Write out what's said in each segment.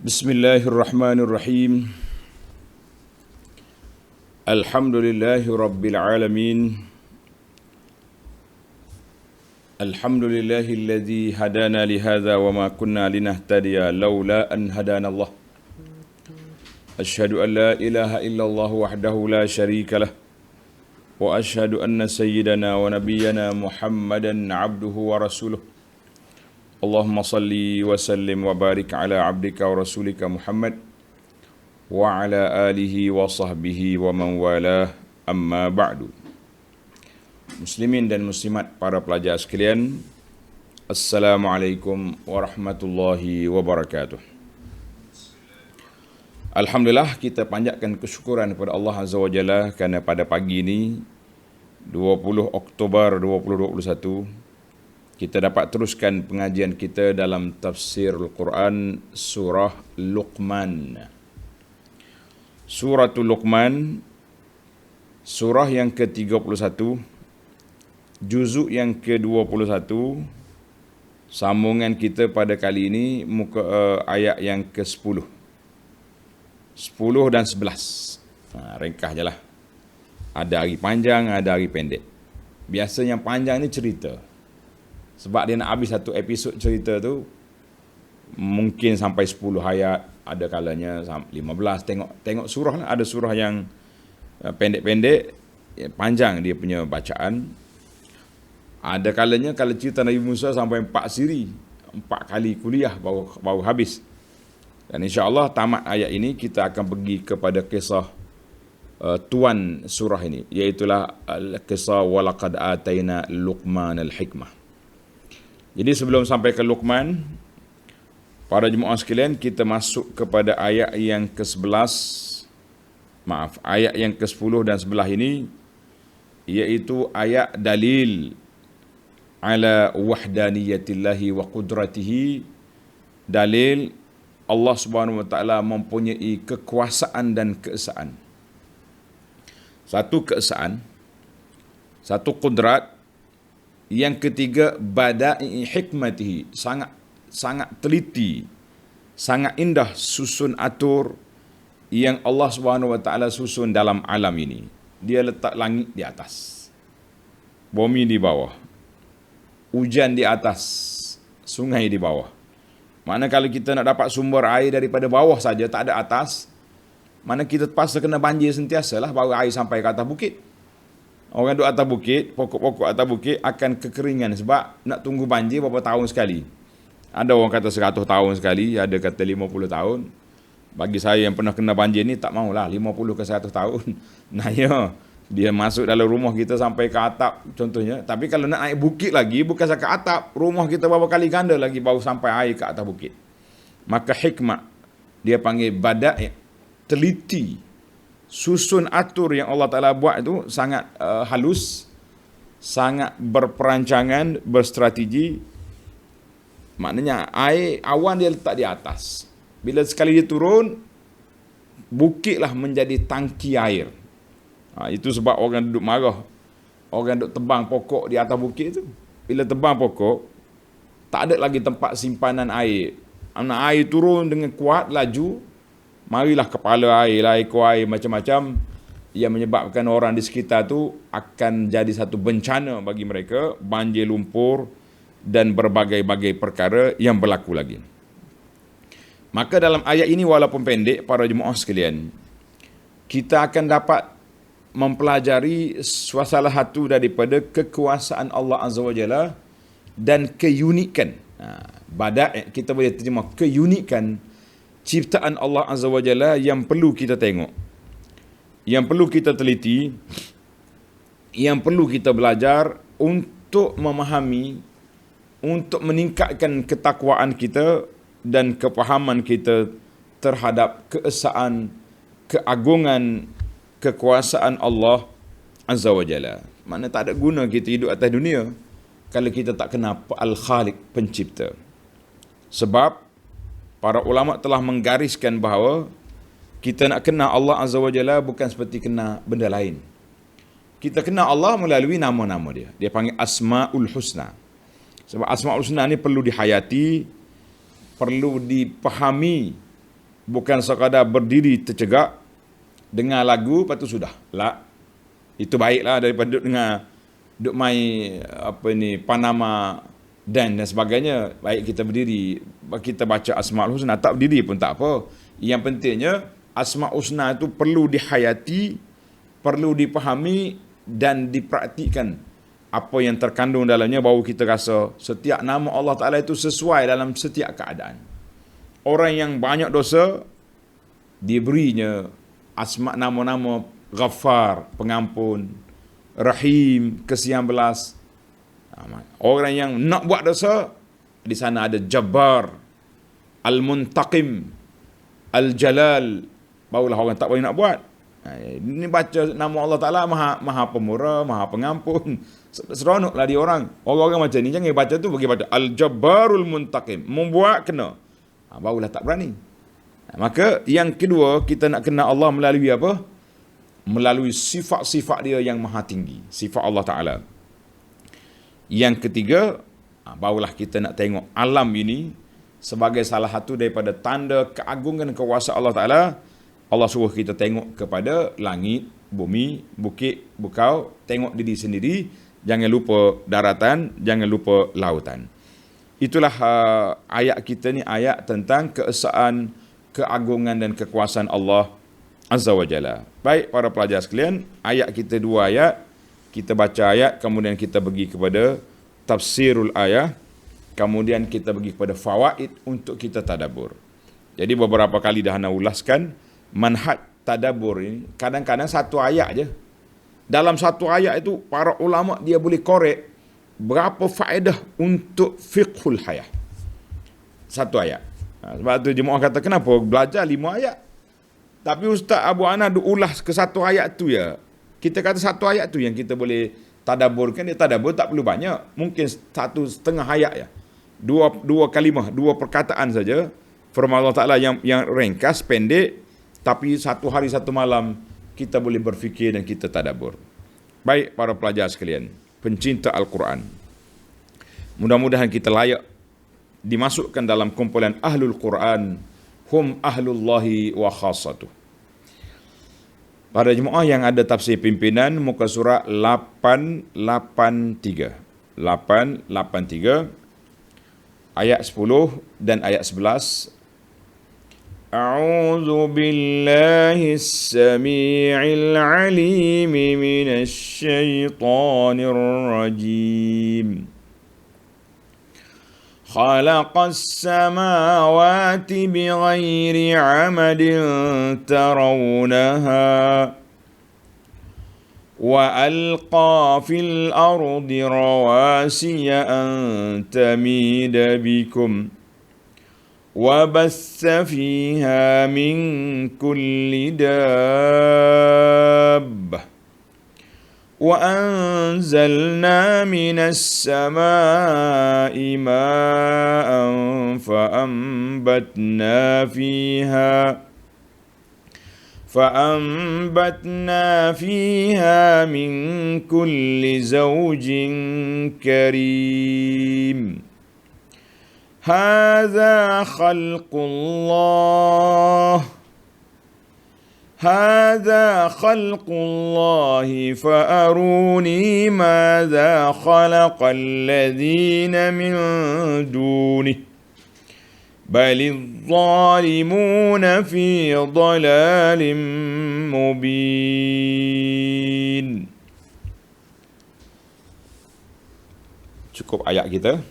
Bismillahirrahmanirrahim. Alhamdulillahi rabbil alamin. Alhamdulillahilladzi hadana lihadza wa ma kunna linahtadiya laula an hadana Allah. Asyhadu an la ilaha illallah wahdahu la syarika lah. Wa asyhadu anna sayyidana wa nabiyyana Muhammadan abduhu wa rasuluh. Allahumma salli wa sallim wa barik ala abdika wa rasulika Muhammad wa ala alihi wa sahbihi wa man walah, amma ba'du. Muslimin dan muslimat, para pelajar sekalian, Assalamualaikum warahmatullahi wabarakatuh. Alhamdulillah, kita panjatkan kesyukuran kepada Allah Azza wa Jalla kerana pada pagi ini 20 Oktober 2021 kita dapat teruskan pengajian kita dalam tafsir Al-Quran surah Luqman. Suratul Luqman, surah yang ke-31, juzuk yang ke-21. Sambungan kita pada kali ini muka ayat yang ke-10. 10 dan 11. Ringkas je lah. Ada hari panjang, ada hari pendek. Biasanya yang panjang ni cerita. Sebab dia nak habis satu episod cerita tu mungkin sampai 10 ayat, ada kalanya 15. Tengok surah lah. Ada surah yang pendek-pendek, panjang dia punya bacaan. Ada kalanya kalau cerita Nabi Musa sampai 4 siri, 4 kali kuliah baru habis. Dan insya-Allah tamat ayat ini kita akan pergi kepada kisah tuan surah ini, iaitulah kisah walaqad ataina Luqman al-hikmah. Jadi sebelum sampai ke Luqman, para jemaah sekalian, kita masuk kepada ayat yang ke-11. Ayat yang ke-10 dan 11 ini, iaitu ayat dalil ala wahdaniyatillahi wa qudratihi. Dalil Allah Subhanahu wa taala mempunyai kekuasaan dan keesaan. Satu keesaan, satu kudrat. Yang ketiga, bada'i hikmatihi, sangat teliti, sangat indah susun atur yang Allah Subhanahu wa taala susun dalam alam ini. Dia letak langit di atas, bumi di bawah, hujan di atas, sungai di bawah. Mana kalau kita nak dapat sumber air daripada bawah saja, tak ada atas, mana kita terpaksa kena banjir sentiasalah baru air sampai ke atas bukit. Orang duduk atas bukit, pokok-pokok atas bukit akan kekeringan sebab nak tunggu banjir berapa tahun sekali. Ada orang kata 100 tahun sekali, ada kata 50 tahun. Bagi saya yang pernah kena banjir ni, tak maulah 50 ke 100 tahun. Nah ya, dia masuk dalam rumah kita sampai ke atap contohnya. Tapi kalau nak naik bukit lagi, bukan sampai ke atap, rumah kita berapa kali ganda lagi baru sampai air ke atas bukit. Maka hikmah, dia panggil bada', teliti. Susun atur yang Allah Ta'ala buat itu sangat halus, sangat berperancangan, berstrategi. Maknanya air, awan dia letak di atas. Bila sekali dia turun, bukitlah menjadi tangki air. Itu sebab orang duduk marah, orang duduk tebang pokok di atas bukit itu. Bila tebang pokok, tak ada lagi tempat simpanan air. Air turun dengan kuat, laju, marilah kepala air, ekor air, macam-macam yang menyebabkan orang di sekitar tu akan jadi satu bencana bagi mereka, banjir lumpur dan berbagai-bagai perkara yang berlaku lagi. Maka dalam ayat ini walaupun pendek, para jemaah sekalian, kita akan dapat mempelajari salah satu daripada kekuasaan Allah Azza wa Jalla dan keunikan. Bada' kita boleh terjemah keunikan ciptaan Allah Azza wa Jalla yang perlu kita tengok, yang perlu kita teliti, yang perlu kita belajar untuk memahami, untuk meningkatkan ketakwaan kita dan kepahaman kita terhadap keesaan, keagungan, kekuasaan Allah Azza wa Jalla. Mana tak ada guna kita hidup atas dunia kalau kita tak kenal Al-Khaliq, pencipta. Sebab para ulama telah menggariskan bahawa kita nak kenal Allah Azza wa Jalla bukan seperti kenal benda lain. Kita kenal Allah melalui nama-nama dia. Dia panggil Asma'ul Husna. Sebab Asma'ul Husna ni perlu dihayati, perlu dipahami Bukan sekadar berdiri tercegak, dengar lagu, lepas tu sudah. Lah, itu baiklah daripada duduk dengar, duduk main Panama dan sebagainya. Baik kita berdiri, kita baca Asmaul Husna, tak berdiri pun tak apa. Yang pentingnya Asmaul Husna itu perlu dihayati, perlu dipahami dan dipraktikkan apa yang terkandung dalamnya, baru kita rasa setiap nama Allah Ta'ala itu sesuai dalam setiap keadaan. Orang yang banyak dosa, diberinya nama-nama Ghaffar, pengampun, Rahim, kesian belas. Orang yang nak buat dosa, di sana ada Jabbar, Al-Muntaqim, Al-Jalal, barulah orang tak boleh nak buat. Ini baca nama Allah Ta'ala maha pemurah, maha pengampun. Seronoklah dia orang. Orang-orang macam ni jangan baca tu, pergi baca Al-Jabbarul Muntaqim. Membuat kena. Barulah tak berani. Maka yang kedua, kita nak kenal Allah melalui apa? Melalui sifat-sifat dia yang maha tinggi. Sifat Allah Ta'ala. Yang ketiga, barulah kita nak tengok alam ini sebagai salah satu daripada tanda keagungan kuasa Allah Ta'ala. Allah suruh kita tengok kepada langit, bumi, bukit, bukau, tengok diri sendiri, jangan lupa daratan, jangan lupa lautan. Itulah ayat kita ni, ayat tentang keesaan, keagungan dan kekuasaan Allah Azza wa Jalla. Baik para pelajar sekalian, ayat kita dua ayat, kita baca ayat, kemudian kita pergi kepada tafsirul ayat, kemudian kita pergi kepada fawaid untuk kita tadabbur. Jadi beberapa kali dah ana ulaskan, manhaj tadabbur ini kadang-kadang satu ayat je. Dalam satu ayat itu para ulama dia boleh korek berapa faedah untuk fiqhul hayah. Satu ayat. Sebab tu jemaah kata kenapa belajar 5 ayat. Tapi Ustaz Abu Ana ulas ke satu ayat tu ya. Kita kata satu ayat tu yang kita boleh tadabburkan. Dia tadabbur tak perlu banyak. Mungkin 1,5 ayat ya. Dua kalimah, 2 perkataan saja. Firman Allah Ta'ala yang ringkas, pendek. Tapi 1 hari 1 malam kita boleh berfikir dan kita tadabbur. Baik para pelajar sekalian, pencinta Al-Quran, mudah-mudahan kita layak dimasukkan dalam kumpulan Ahlul Quran, hum ahlullahi wa khassatuh. Pada jemaah yang ada tafsir pimpinan, muka surat 883 ayat 10 dan ayat 11. أعوذ بالله السميع العليم من الشيطان الرجيم خلق السماوات بغير عمد ترونها وألقى في الأرض رواسي أن تميد بكم وبث فيها من كل دابة وأنزلنا من السماء ماء فأنبتنا فيها من كل زوج كريم هذا خلق الله فأروني ماذا خلق الذين من دونه بل الظالمون في ضلال مبين. Cukup ayat kita.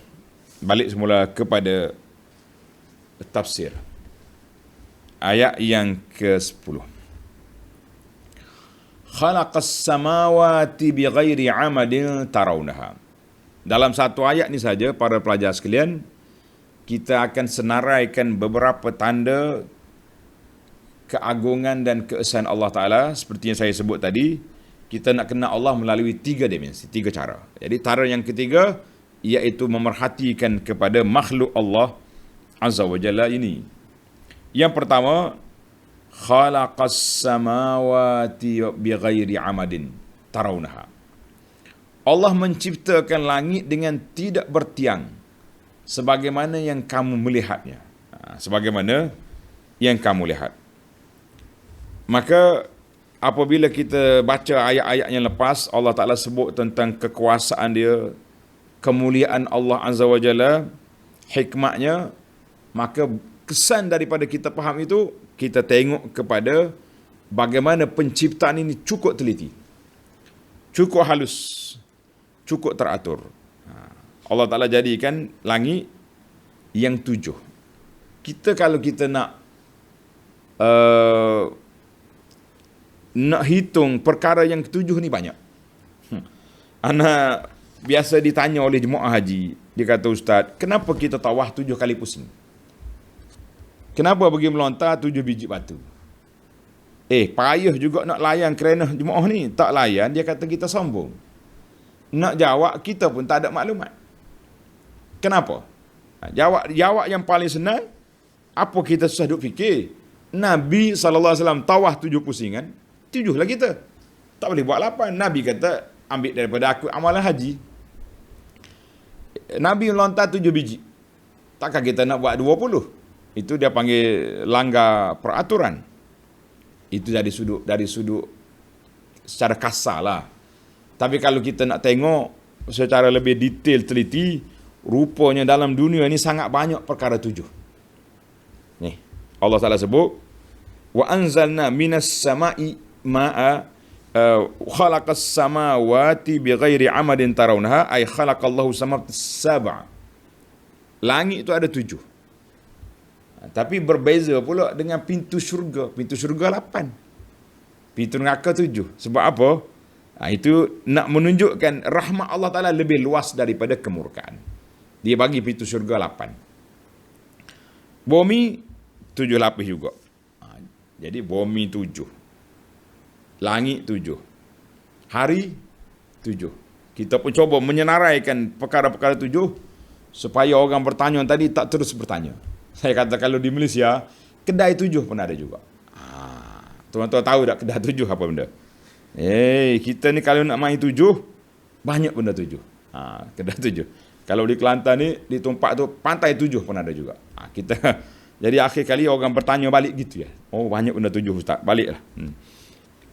Balik semula kepada tafsir. Ayat yang ke-10. Khalaqas samawati bighairi amadin tarawnaha. Dalam satu ayat ni saja para pelajar sekalian, kita akan senaraikan beberapa tanda keagungan dan keesaan Allah Ta'ala. Seperti yang saya sebut tadi, kita nak kenal Allah melalui 3 dimensi, 3 cara. Jadi cara yang ketiga, iaitu memerhatikan kepada makhluk Allah Azza wa Jalla ini. Yang pertama, khalaqas samawati bighairi amadin tarawnaha. Allah menciptakan langit dengan tidak bertiang sebagaimana yang kamu melihatnya. Sebagaimana yang kamu lihat. Maka apabila kita baca ayat-ayat yang lepas, Allah Ta'ala sebut tentang kekuasaan dia, kemuliaan Allah Azza wa Jalla, hikmatnya, maka kesan daripada kita faham itu, kita tengok kepada bagaimana penciptaan ini cukup teliti, cukup halus, cukup teratur. Allah Ta'ala jadikan langit yang 7. Kita kalau kita nak hitung perkara yang 7 ni banyak. Anak biasa ditanya oleh jemaah haji, dia kata, Ustaz, kenapa kita tawaf 7 kali pusing? Kenapa pergi melontar 7 biji batu? Payah juga nak layan kerana jemaah ni. Tak layan, dia kata kita sombong. Nak jawab, kita pun tak ada maklumat. Kenapa? Jawab yang paling senang, apa kita susah duk fikir? Nabi SAW tawaf 7 pusingan, 7 lah kita. Tak boleh buat 8. Nabi kata, ambil daripada aku amalan haji. Nabi lontar 7 biji. Takkan kita nak buat 20? Itu dia panggil langgar peraturan. Itu dari sudut secara kasar lah. Tapi kalau kita nak tengok secara lebih detail, teliti, rupanya dalam dunia ini sangat banyak perkara 7. Ni, Allah Ta'ala sebut, wa anzalna minas sama'i ma'a khalaqas samawati bighairi amadin tarawnaha, ay khalaqallahu samawati sab'a. Langit itu ada 7. Tapi berbeza pula dengan pintu syurga. Pintu syurga 8. Pintu neraka 7. Sebab apa? Itu nak menunjukkan rahmat Allah Ta'ala lebih luas daripada kemurkaan. Dia bagi pintu syurga 8. Bumi 7 lapis juga. Jadi bumi 7. Langit 7. Hari 7. Kita pun cuba menyenaraikan perkara-perkara 7 supaya orang bertanya tadi tak terus bertanya. Saya kata kalau di Malaysia, kedai 7 pun ada juga. Tuan-tuan tahu tak kedai 7 apa benda? Kita ni kalau nak main 7, banyak benda 7. Kedai 7. Kalau di Kelantan ni, di Tumpak tu, pantai 7 pun ada juga. Kita jadi akhir kali orang bertanya balik gitu ya. Oh, banyak benda 7 Ustaz, baliklah.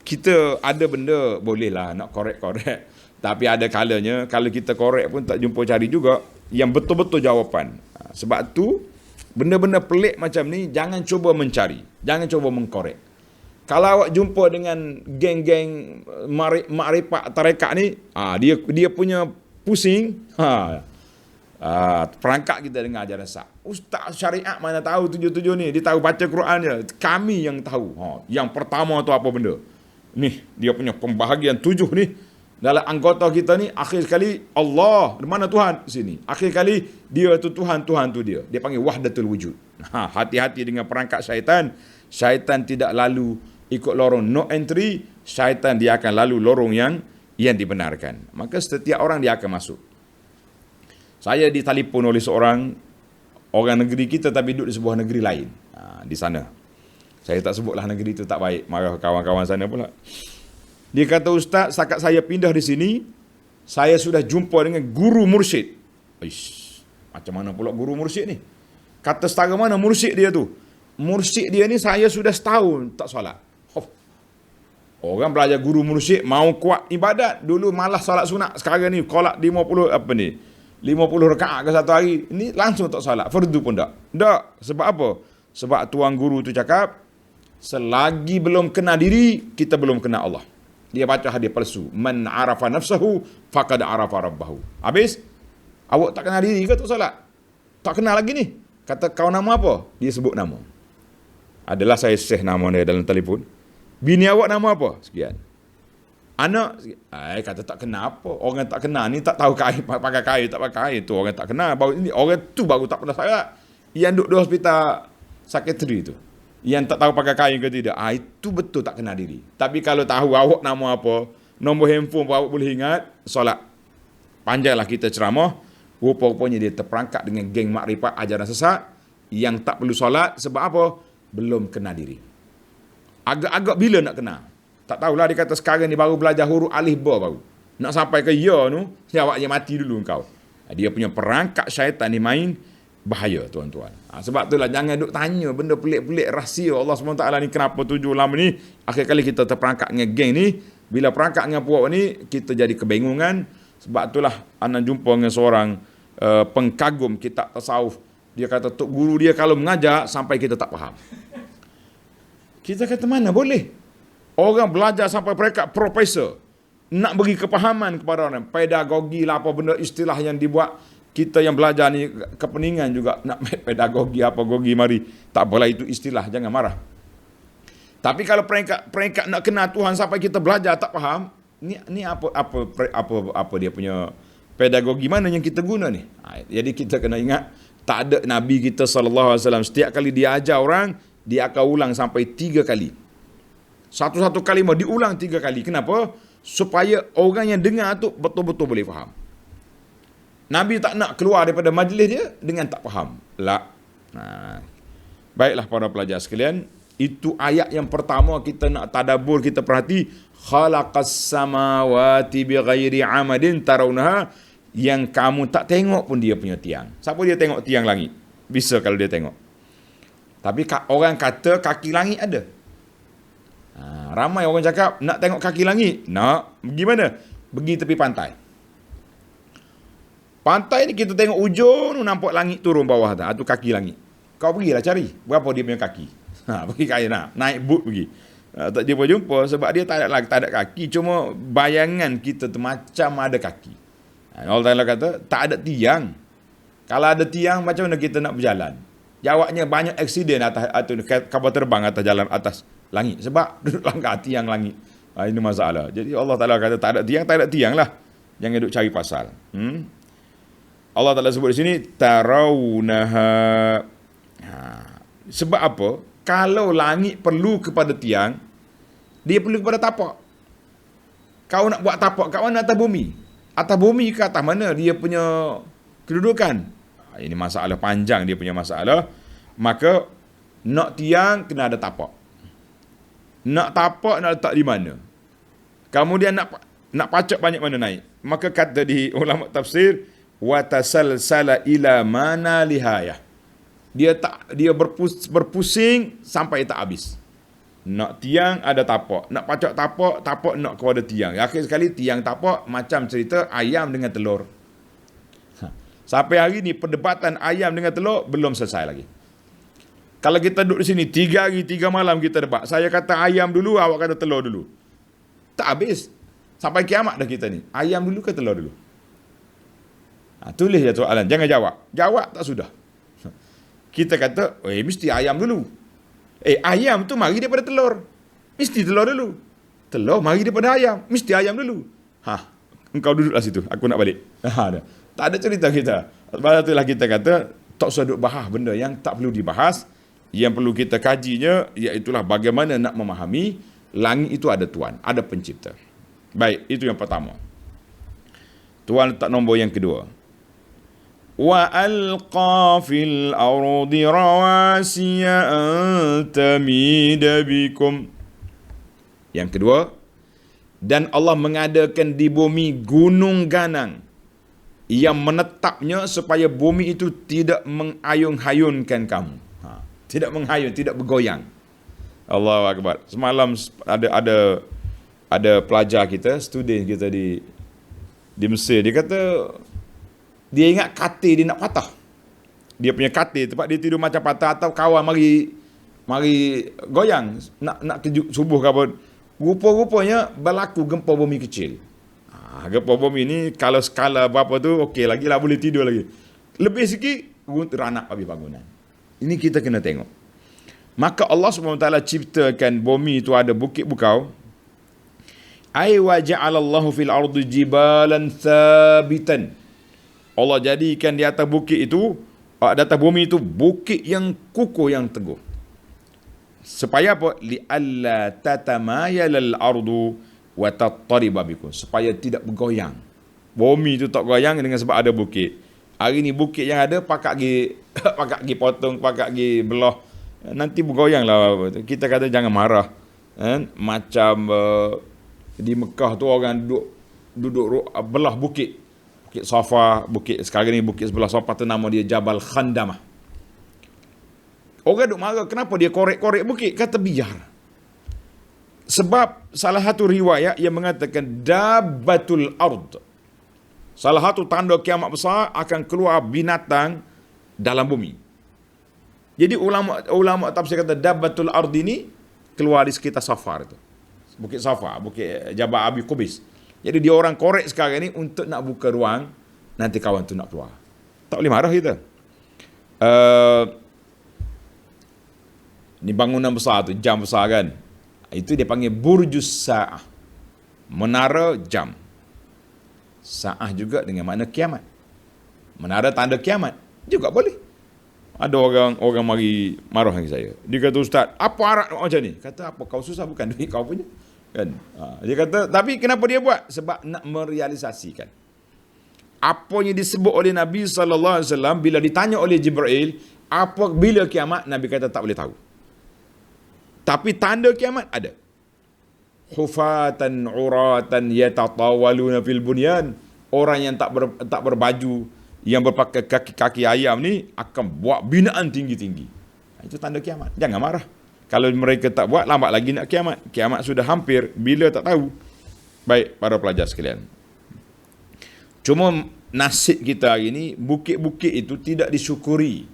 Kita ada benda bolehlah nak korek-korek. Tapi ada kalanya, kalau kita korek pun tak jumpa cari juga yang betul-betul jawapan. Sebab tu, benda-benda pelik macam ni, jangan cuba mencari. Jangan cuba mengkorek. Kalau awak jumpa dengan geng-geng makrifat tarekat ni, dia punya pusing, perangkat kita dengar ajaran sah. Ustaz syariat mana tahu 7-7 ni, dia tahu baca Quran je. Kami yang tahu. Yang pertama tu apa benda? Ni, dia punya pembahagian 7 ni. Dalam anggota kita ni, akhir sekali Allah, di mana Tuhan? Sini. Akhir kali, dia tu Tuhan tu dia. Dia panggil wahdatul wujud. Hati-hati dengan perangkat syaitan. Syaitan tidak lalu ikut lorong no entry. Syaitan dia akan lalu lorong yang dibenarkan. Maka setiap orang dia akan masuk. Saya ditelefon oleh seorang orang negeri kita tapi duduk di sebuah negeri lain. Di sana. Saya tak sebutlah negeri itu tak baik. Marah kawan-kawan sana pula. Dia kata, Ustaz, setakat saya pindah di sini, saya sudah jumpa dengan guru mursyid. Macam mana pula guru mursyid ni? Kata setara mana mursyid dia tu? Mursyid dia ni saya sudah setahun tak solat. Orang belajar guru mursyid mau kuat ibadat. Dulu malas solat sunat. Sekarang ni kolak 50 rakaat ke satu hari. Ini langsung tak solat. Fardu pun tak. Tak. Sebab apa? Sebab tuan guru tu cakap, selagi belum kenal diri, kita belum kenal Allah. Dia baca hadis palsu. Man arafa nafsahu faqad arafa rabbahu. Habis? Awak tak kenal diri ke tak solat? Tak kenal lagi ni. Kata, kau nama apa? Dia sebut nama. Adalah saya save nama dia dalam telefon. Bini awak nama apa? Sekian. Anak? Kata tak kenal apa. Orang tak kenal ni tak tahu kain, pakai kain, tak pakai kain. Tu orang tak kenal. Orang tu baru tak pernah solat. Yang duduk di hospital sakitri tu. Yang tak tahu pakai kain ke tidak. Itu betul tak kenal diri. Tapi kalau tahu awak nama apa, nombor handphone awak boleh ingat, solat. Panjanglah kita ceramah, rupa-rupanya dia terperangkap dengan geng makrifat ajaran sesat, yang tak perlu solat, sebab apa? Belum kenal diri. Agak-agak bila nak kenal? Tak tahulah, dia kata sekarang ni baru belajar huruf alif ba baru. Nak sampai ke ya tu, awak je mati dulu kau. Dia punya perangkap syaitan ni main, bahaya tuan-tuan. Sebab itulah jangan duk tanya benda pelik-pelik rahsia Allah SWT ni kenapa 7 lama ni. Akhir kali kita terperangkap dengan geng ni. Bila perangkap dengan puak ni, kita jadi kebingungan. Sebab itulah anak jumpa dengan seorang pengkagum kitab tasawuf. Dia kata tok guru dia kalau mengajar sampai kita tak faham. Kita kata mana boleh. Orang belajar sampai peringkat profesor. Nak beri kepahaman kepada orang. Pedagogi lah apa benda istilah yang dibuat. Kita yang belajar ni kepeningan juga nak pedagogi apa gogi mari. Tak boleh itu istilah, jangan marah. Tapi kalau peringkat nak kenal Tuhan sampai kita belajar tak faham, ni apa dia punya pedagogi mana yang kita guna ni? Jadi kita kena ingat tak ada Nabi kita sallallahu alaihi wasallam setiap kali dia ajar orang, dia akan ulang sampai 3 kali. Satu-satu kalimah diulang 3 kali. Kenapa? Supaya orang yang dengar tu betul-betul boleh faham. Nabi tak nak keluar daripada majlis dia dengan tak faham. Baiklah para pelajar sekalian, itu ayat yang pertama kita nak tadabbur, kita perhati. Khalaqas samawati bighairi amadin tarawnaha, yang kamu tak tengok pun dia punya tiang. Siapa dia tengok tiang langit? Bisa kalau dia tengok. Tapi orang kata kaki langit ada. Ramai orang cakap nak tengok kaki langit. Nak, pergi mana? Pergi tepi pantai. Pantai ni kita tengok ujung, nampak langit turun bawah tu. Itu kaki langit. Kau pergilah cari. Berapa dia punya kaki? Pergi kaya nak. Naik boot pergi. Tak jumpa sebab dia tak ada kaki. Cuma bayangan kita tu macam ada kaki. Allah Ta'ala kata, tak ada tiang. Kalau ada tiang, macam mana kita nak berjalan? Jawabnya banyak aksiden atas kapal terbang atas jalan atas langit. Sebab duduk langgar tiang langit. Ini masalah. Jadi Allah Ta'ala kata, tak ada tiang lah. Jangan duduk cari pasal. Allah Ta'ala sebut di sini tarawunaha. Sebab apa? Kalau langit perlu kepada tiang, dia perlu kepada tapak. Kau nak buat tapak kat mana? Atas bumi. Atas bumi ke atas mana dia punya kedudukan? Ini masalah panjang dia punya masalah. Maka nak tiang kena ada tapak. Nak tapak nak letak di mana? Kemudian nak pacak banyak mana naik. Maka kata di ulama tafsir, watasalsala ila mana lihayah. Dia berpusing sampai tak habis. Nak tiang ada tapak, nak pacak tapak nak kepada tiang. Akhir sekali tiang tapak macam cerita ayam dengan telur. Sampai hari ni perdebatan ayam dengan telur belum selesai lagi. Kalau kita duduk di sini 3 hari 3 malam kita debat. Saya kata ayam dulu, awak kata telur dulu. Tak habis. Sampai kiamat dah kita ni. Ayam dulu ke telur dulu? Tulis je soalan, jangan jawab. Jawab tak sudah. Kita kata, mesti ayam dulu. Ayam tu mari daripada telur. Mesti telur dulu. Telur mari daripada ayam. Mesti ayam dulu. Engkau duduklah situ, aku nak balik. Tak ada cerita kita. Sebab itulah kita kata, tak usah duduk bahas benda yang tak perlu dibahas. Yang perlu kita kajinya, iaitulah bagaimana nak memahami langit itu ada Tuhan, ada pencipta. Baik, itu yang pertama. Tuhan letak nombor yang kedua. Wa alqa fil ardi rawasiya an tamida bikum. Yang kedua, dan Allah mengadakan di bumi gunung ganang yang menetapnya supaya bumi itu tidak mengayun-hayunkan kamu. Tidak menghayun, tidak bergoyang. Allahu Akbar. Semalam ada pelajar kita, student kita di Mesir, dia kata dia ingat katil dia nak patah. Dia punya katil tempat dia tidur macam patah atau kawan mari goyang nak kejut subuh ke apa. Rupa-rupanya berlaku gempa bumi kecil. Gempa bumi ni kalau skala berapa tu okey lagi lah, boleh tidur lagi. Lebih sikit ranak habis bangunan. Ini kita kena tengok. Maka Allah SWT ciptakan bumi itu ada bukit bukau. Ay wa ja'alallahu fil ardi jibalan thabitan. Allah jadikan di atas bukit itu, di atas bumi itu bukit yang kukuh, yang teguh. Supaya apa? Li'alla tatamayalal ardu wa tattariba bikum. Supaya tidak bergoyang. Bumi itu tak goyang dengan sebab ada bukit. Hari ni bukit yang ada pakak gi potong, pakak gi belah. Nanti bergoyang lah. Kita kata jangan marah. Macam di Mekah tu orang duduk belah bukit Bukit Safa, sekarang ni bukit sebelah Safa tu nama dia Jabal Khandamah. Orang duk marah, kenapa dia korek-korek bukit? Kata biar. Sebab salah satu riwayat yang mengatakan dabbatul ard. Salah satu tanda kiamat besar akan keluar binatang dalam bumi. Jadi ulama tafsir kata dabbatul ard ini keluar di sekitar Safar itu. Bukit Safa, bukit Jabal Abi Qubais. Jadi dia orang korek sekarang ni untuk nak buka ruang nanti kawan tu nak keluar. Tak boleh marah kita. Ni bangunan besar tu, jam besar kan. Itu dia panggil Burjus Sa'ah. Menara jam. Sa'ah juga dengan makna kiamat. Menara tanda kiamat juga boleh. Ada orang mari marah dengan saya. Dia kata, Ustaz, apa arak macam ni? Kata, apa kau susah bukan duit kau punya? Kan? Dia kata, tapi kenapa dia buat? Sebab nak merealisasikan apa yang disebut oleh Nabi SAW bila ditanya oleh Jibril, bila kiamat, Nabi kata tak boleh tahu. Tapi tanda kiamat ada. Hufatan uratan yatatawaluna fil bunyan. Orang yang tak berbaju, yang berpakai kaki ayam ni akan buat binaan tinggi-tinggi. Itu tanda kiamat. Jangan marah. Kalau mereka tak buat, lambat lagi nak kiamat. Kiamat sudah hampir, bila tak tahu. Baik, para pelajar sekalian. Cuma nasib kita hari ini, bukit-bukit itu tidak disyukuri.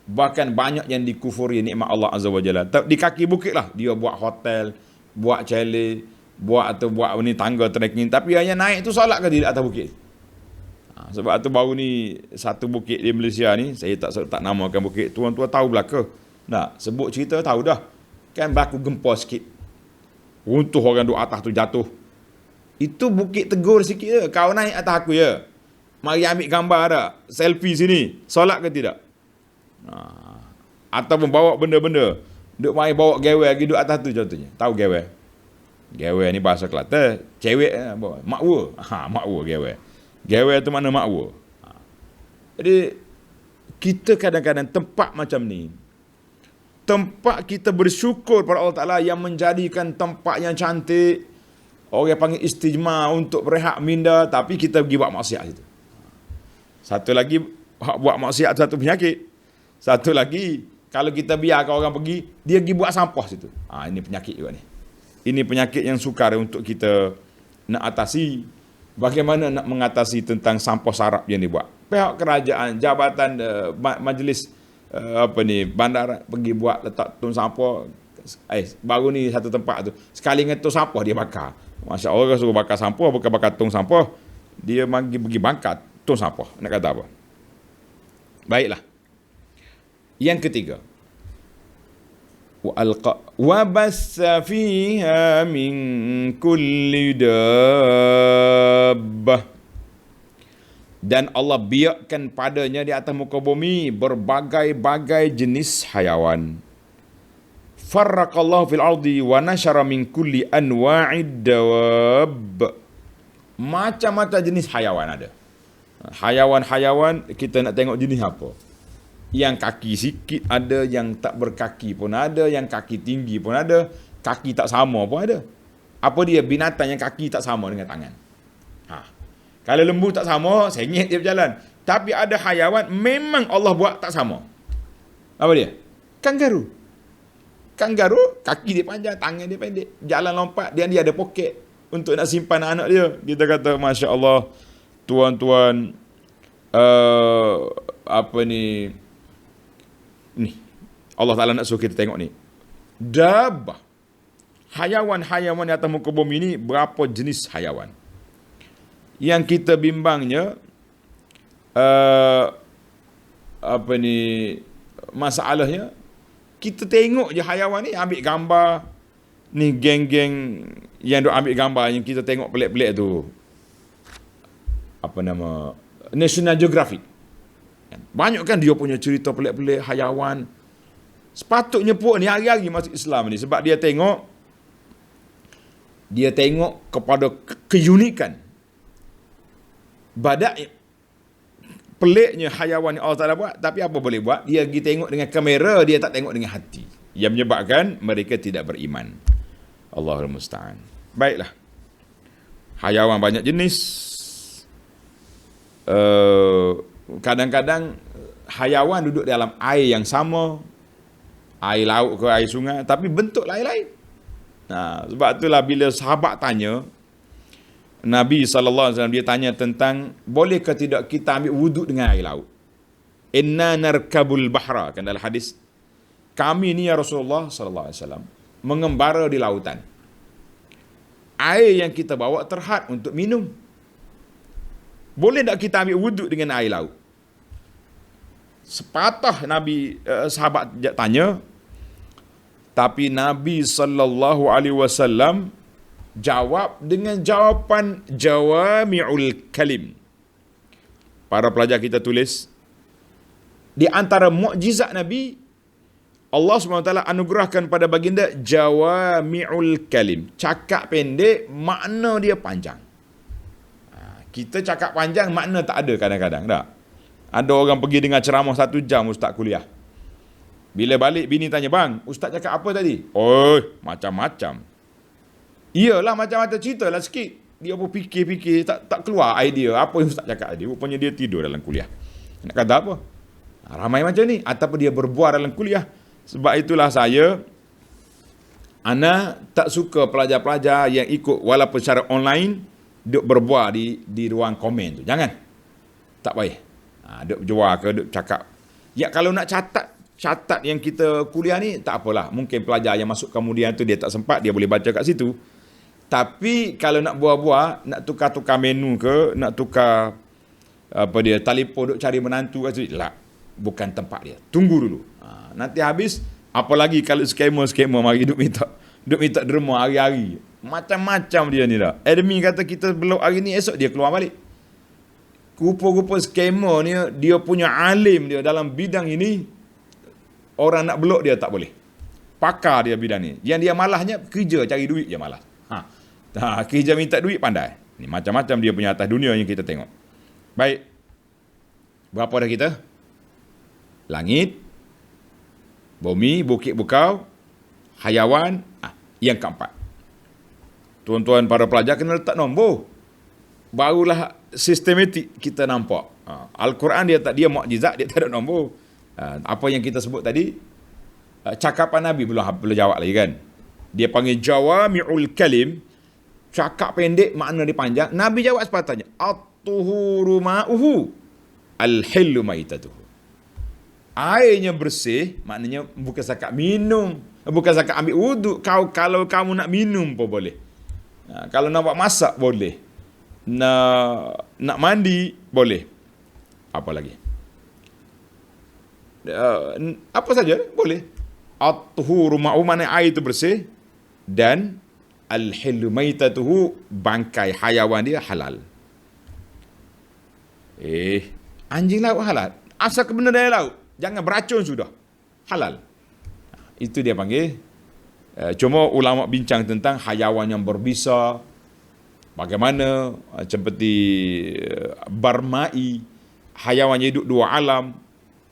Bahkan banyak yang dikufuri nikmat Allah Azza wa Jalla. Di kaki bukit lah, dia buat hotel, buat chalet, buat ni tangga trekking. Tapi hanya naik tu solat ke tidak atas bukit. Sebab tu baru ni satu bukit di Malaysia ni, saya tak namakan bukit. Tuan-tuan tahu belaka. Nah, sebut cerita tahu dah. Kan berlaku gempa sikit. Runtuh orang duduk atas tu jatuh. Itu bukit tegur sikit je. Kau naik atas aku ya. Mari ambil gambar dah. Selfie sini. Solat ke tidak? Ataupun bawa benda-benda. Duk mari bawa gewer lagi duduk atas tu contohnya. Tahu gewer? Gewer ni bahasa Kelantan. Cewek bawa. Makwa. Makwa gewer. Gewer tu mana makwa. Jadi kita kadang-kadang tempat macam ni, tempat kita bersyukur pada Allah Ta'ala yang menjadikan tempat yang cantik. Orang panggil istijma untuk berehat minda, tapi kita pergi buat maksiat situ. Satu lagi, buat maksiat satu penyakit. Satu lagi, kalau kita biarkan orang pergi, dia pergi buat sampah situ. Ini penyakit juga ni. Ini penyakit yang sukar untuk kita nak atasi. Bagaimana nak mengatasi tentang sampah sarap yang dibuat. Pihak kerajaan, jabatan, majlis, bandar pergi buat letak tong sampah. Baru ni satu tempat tu, sekali ngetuk sampah dia bakar. Masya Allah, suruh bakar sampah, bukan bakar tong sampah, dia pergi bangkat tong sampah. Nak kata apa? Baiklah. Yang ketiga, wa bassa fiha min kulli dabbah. Dan Allah biarkan padanya di atas muka bumi berbagai-bagai jenis hayawan. Farraqallahu fil ardi wa nasyara min kulli anwa'id dawab. Macam-macam jenis hayawan ada. Hayawan-hayawan kita nak tengok jenis apa. Yang kaki sikit ada, yang tak berkaki pun ada, yang kaki tinggi pun ada, kaki tak sama pun ada. Apa dia? Binatang yang kaki tak sama dengan tangan. Kalau lembu tak sama, sengit dia berjalan. Tapi ada hayawan memang Allah buat tak sama. Apa dia? Kangaroo. Kangaroo, kaki dia panjang, tangan dia pendek. Jalan lompat, dia ada poket untuk nak simpan anak dia. Kita kata, Masya Allah, tuan-tuan, ni, Allah Ta'ala nak suruh kita tengok ni. Dabah. Hayawan-hayawan di atas muka bumi ni, berapa jenis hayawan? Yang kita bimbangnya masalahnya kita tengok je hayawan ni ambil gambar ni, geng-geng yang duk ambil gambar yang kita tengok pelik-pelik tu, National Geographic. Banyak kan dia punya cerita pelik-pelik hayawan. Sepatutnya pun ni hari-hari masuk Islam ni, sebab dia tengok kepada keunikan badak peliknya hayawan yang Allah Ta'ala buat. Tapi apa boleh buat? Dia pergi tengok dengan kamera, dia tak tengok dengan hati, yang menyebabkan mereka tidak beriman. Allahul Musta'an. Baiklah, hayawan banyak jenis. kadang-kadang hayawan duduk dalam air yang sama, air laut ke air sungai, tapi bentuk lain-lain. Sebab itulah bila sahabat tanya, Nabi SAW dia tanya tentang boleh ke tidak kita ambil wuduk dengan air laut. Inna narkabul bahra, kan dalam hadis, kami ni ya Rasulullah SAW mengembara di lautan. Air yang kita bawa terhad untuk minum. Boleh tak kita ambil wuduk dengan air laut? Sepatah Nabi sahabat tanya, tapi Nabi SAW jawab dengan jawapan jawami'ul kalim. Para pelajar kita tulis, di antara mukjizat Nabi, Allah SWT anugerahkan pada baginda jawami'ul kalim. Cakap pendek, makna dia panjang. Kita cakap panjang, makna tak ada kadang-kadang. Tak? Ada orang pergi dengar ceramah 1 jam ustaz kuliah. Bila balik, bini tanya, bang, ustaz cakap apa tadi? Oh, macam-macam. Iyalah, macam-macam cerita lah sikit. Dia pun fikir-fikir, tak keluar idea apa yang ustaz cakap tadi. Rupanya dia tidur dalam kuliah. Nak kata apa? Ramai macam ni. Ataupun dia berbual dalam kuliah. Sebab itulah ana tak suka pelajar-pelajar yang ikut walaupun secara online, duk berbual di ruang komen tu. Jangan. Tak payah. Duk berjual ke, duk cakap. Ya, kalau nak catat yang kita kuliah ni, tak apalah. Mungkin pelajar yang masuk kemudian tu dia tak sempat, dia boleh baca kat situ. Tapi kalau nak buah-buah, nak tukar-tukar menu ke, nak tukar telefon duk cari menantu kat situ, lah, bukan tempat dia. Tunggu dulu. Nanti habis, apalagi kalau scammer mari duk minta derma hari-hari. Macam-macam dia ni dah. Admin kata kita belok hari ni, esok dia keluar balik. Rupa-rupa scammer ni, dia punya alim dia dalam bidang ini, orang nak belok dia tak boleh. Pakar dia bidang ni. Yang dia malahnya, kerja cari duit je malas. Kerja minta duit pandai. Ni macam-macam dia punya atas dunia yang kita tengok. Baik. Berapa dah kita? Langit, bumi, bukit bukau, hayawan. Yang keempat. Tuan-tuan para pelajar kena letak nombor. Barulah sistematik kita nampak. Al-Quran dia mukjizat, dia tak ada nombor. Apa yang kita sebut tadi, cakapan Nabi belum jawab lagi kan. Dia panggil jawami'ul kalim, cakap pendek makna dia panjang. Nabi jawab sepatutnya, at-tuhuru ma'uhu, al-hillu maitatuhu. Airnya bersih, maknanya bukan sakat minum, bukan sakat ambil wuduk. Kalau kamu nak minum pun boleh. Kalau nak buat masak boleh. Nak mandi boleh. Apa lagi? Apa saja boleh. At-tuhuru ma'u, mana air itu bersih, dan al-hillu maitatuhu, bangkai hayawan dia halal. Anjing laut halal. Asal ke benda dari laut, jangan beracun sudah. Halal. Itu dia panggil. Cuma ulama bincang tentang hayawan yang berbisa. Bagaimana seperti barmai, hayawan yang hidup dua alam.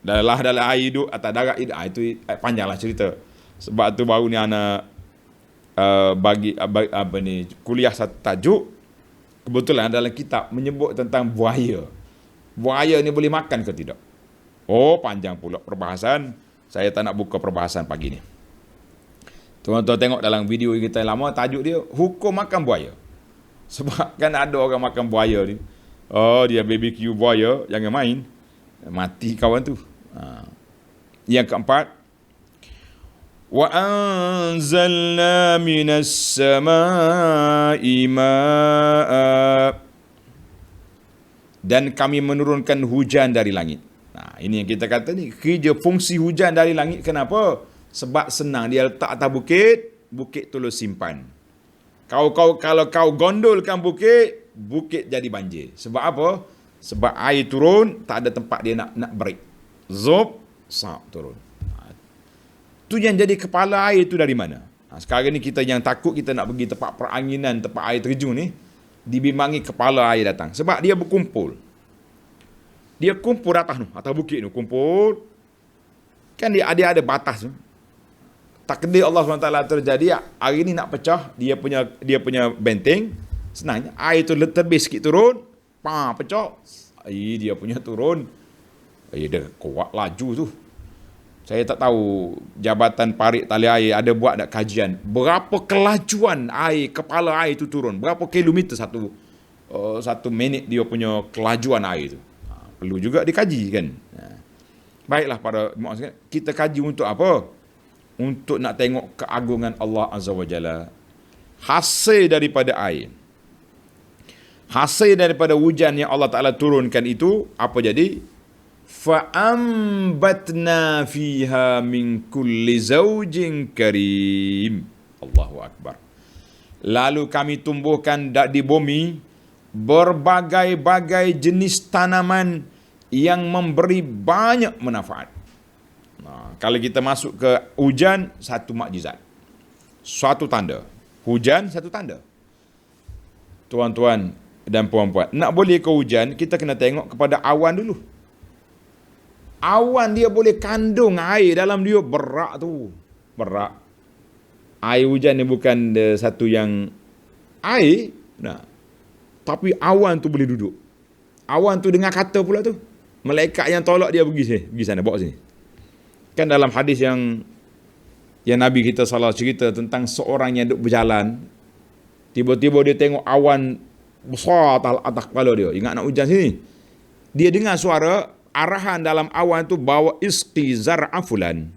Dalam air hidup, atas darat hidup. Itu panjanglah cerita. Sebab tu baru ni anak kuliah satu tajuk. Kebetulan dalam kitab menyebut tentang buaya. Buaya ni boleh makan ke tidak? Panjang pula perbahasan. Saya tak nak buka perbahasan pagi ni. Tuan-tuan tengok dalam video kita yang lama, tajuk dia hukum makan buaya. Sebab kan ada orang makan buaya ni. Dia BBQ buaya, jangan main. Mati kawan tu. Yang keempat, wa anzalna minas samaa'i maa'a, dan kami menurunkan hujan dari langit. Ini yang kita kata ni, kerja fungsi hujan dari langit. Kenapa? Sebab senang, dia letak atas bukit terus simpan. Kalau kau gondolkan bukit jadi banjir. Sebab apa? Sebab air turun, tak ada tempat dia nak break. Sap turun. Tu yang jadi kepala air tu dari mana? Sekarang ni kita yang takut kita nak pergi tempat peranginan, tempat air terjun ni, dibimbangi kepala air datang. Sebab dia berkumpul. Dia kumpul atas bukit tu, kumpul. Kan dia ada batas tu. Takdir Allah SWT terjadi, hari ni nak pecah, dia punya benteng, senangnya air tu terbit sikit turun, pecah, Dia punya turun. Dia kuat laju tu. Saya tak tahu Jabatan Parit Tali Air ada buat tak kajian berapa kelajuan air, kepala air tu turun, berapa kilometer satu minit dia punya kelajuan air tu. Perlu juga dikaji kan. Baiklah para maksudnya kita kaji untuk apa? Untuk nak tengok keagungan Allah Azza wa Jalla. Hasil daripada air, hasil daripada hujan yang Allah Ta'ala turunkan itu apa jadi? فَأَنْبَتْنَا فِيهَا مِنْ كُلِّ زَوْجٍ كَرِيمٍ. Allahu Akbar. Lalu kami tumbuhkan di bumi berbagai-bagai jenis tanaman yang memberi banyak manfaat. Kalau kita masuk ke hujan, satu mukjizat, suatu tanda. Hujan, satu tanda. Tuan-tuan dan puan-puan, nak boleh ke hujan, kita kena tengok kepada awan dulu. Awan dia boleh kandung air dalam dia, berak tu. Berak. Air hujan ni bukan satu yang air, tapi awan tu boleh duduk. Awan tu dengar kata pula tu. Malaikat yang tolak dia pergi sana, bawa sini. Kan dalam hadis yang Nabi kita salah cerita tentang seorang yang duduk berjalan, tiba-tiba dia tengok awan besar atas kepala dia. Ingat nak hujan sini. Dia dengar suara arahan dalam awan tu, bawa isqi zar'a fulan.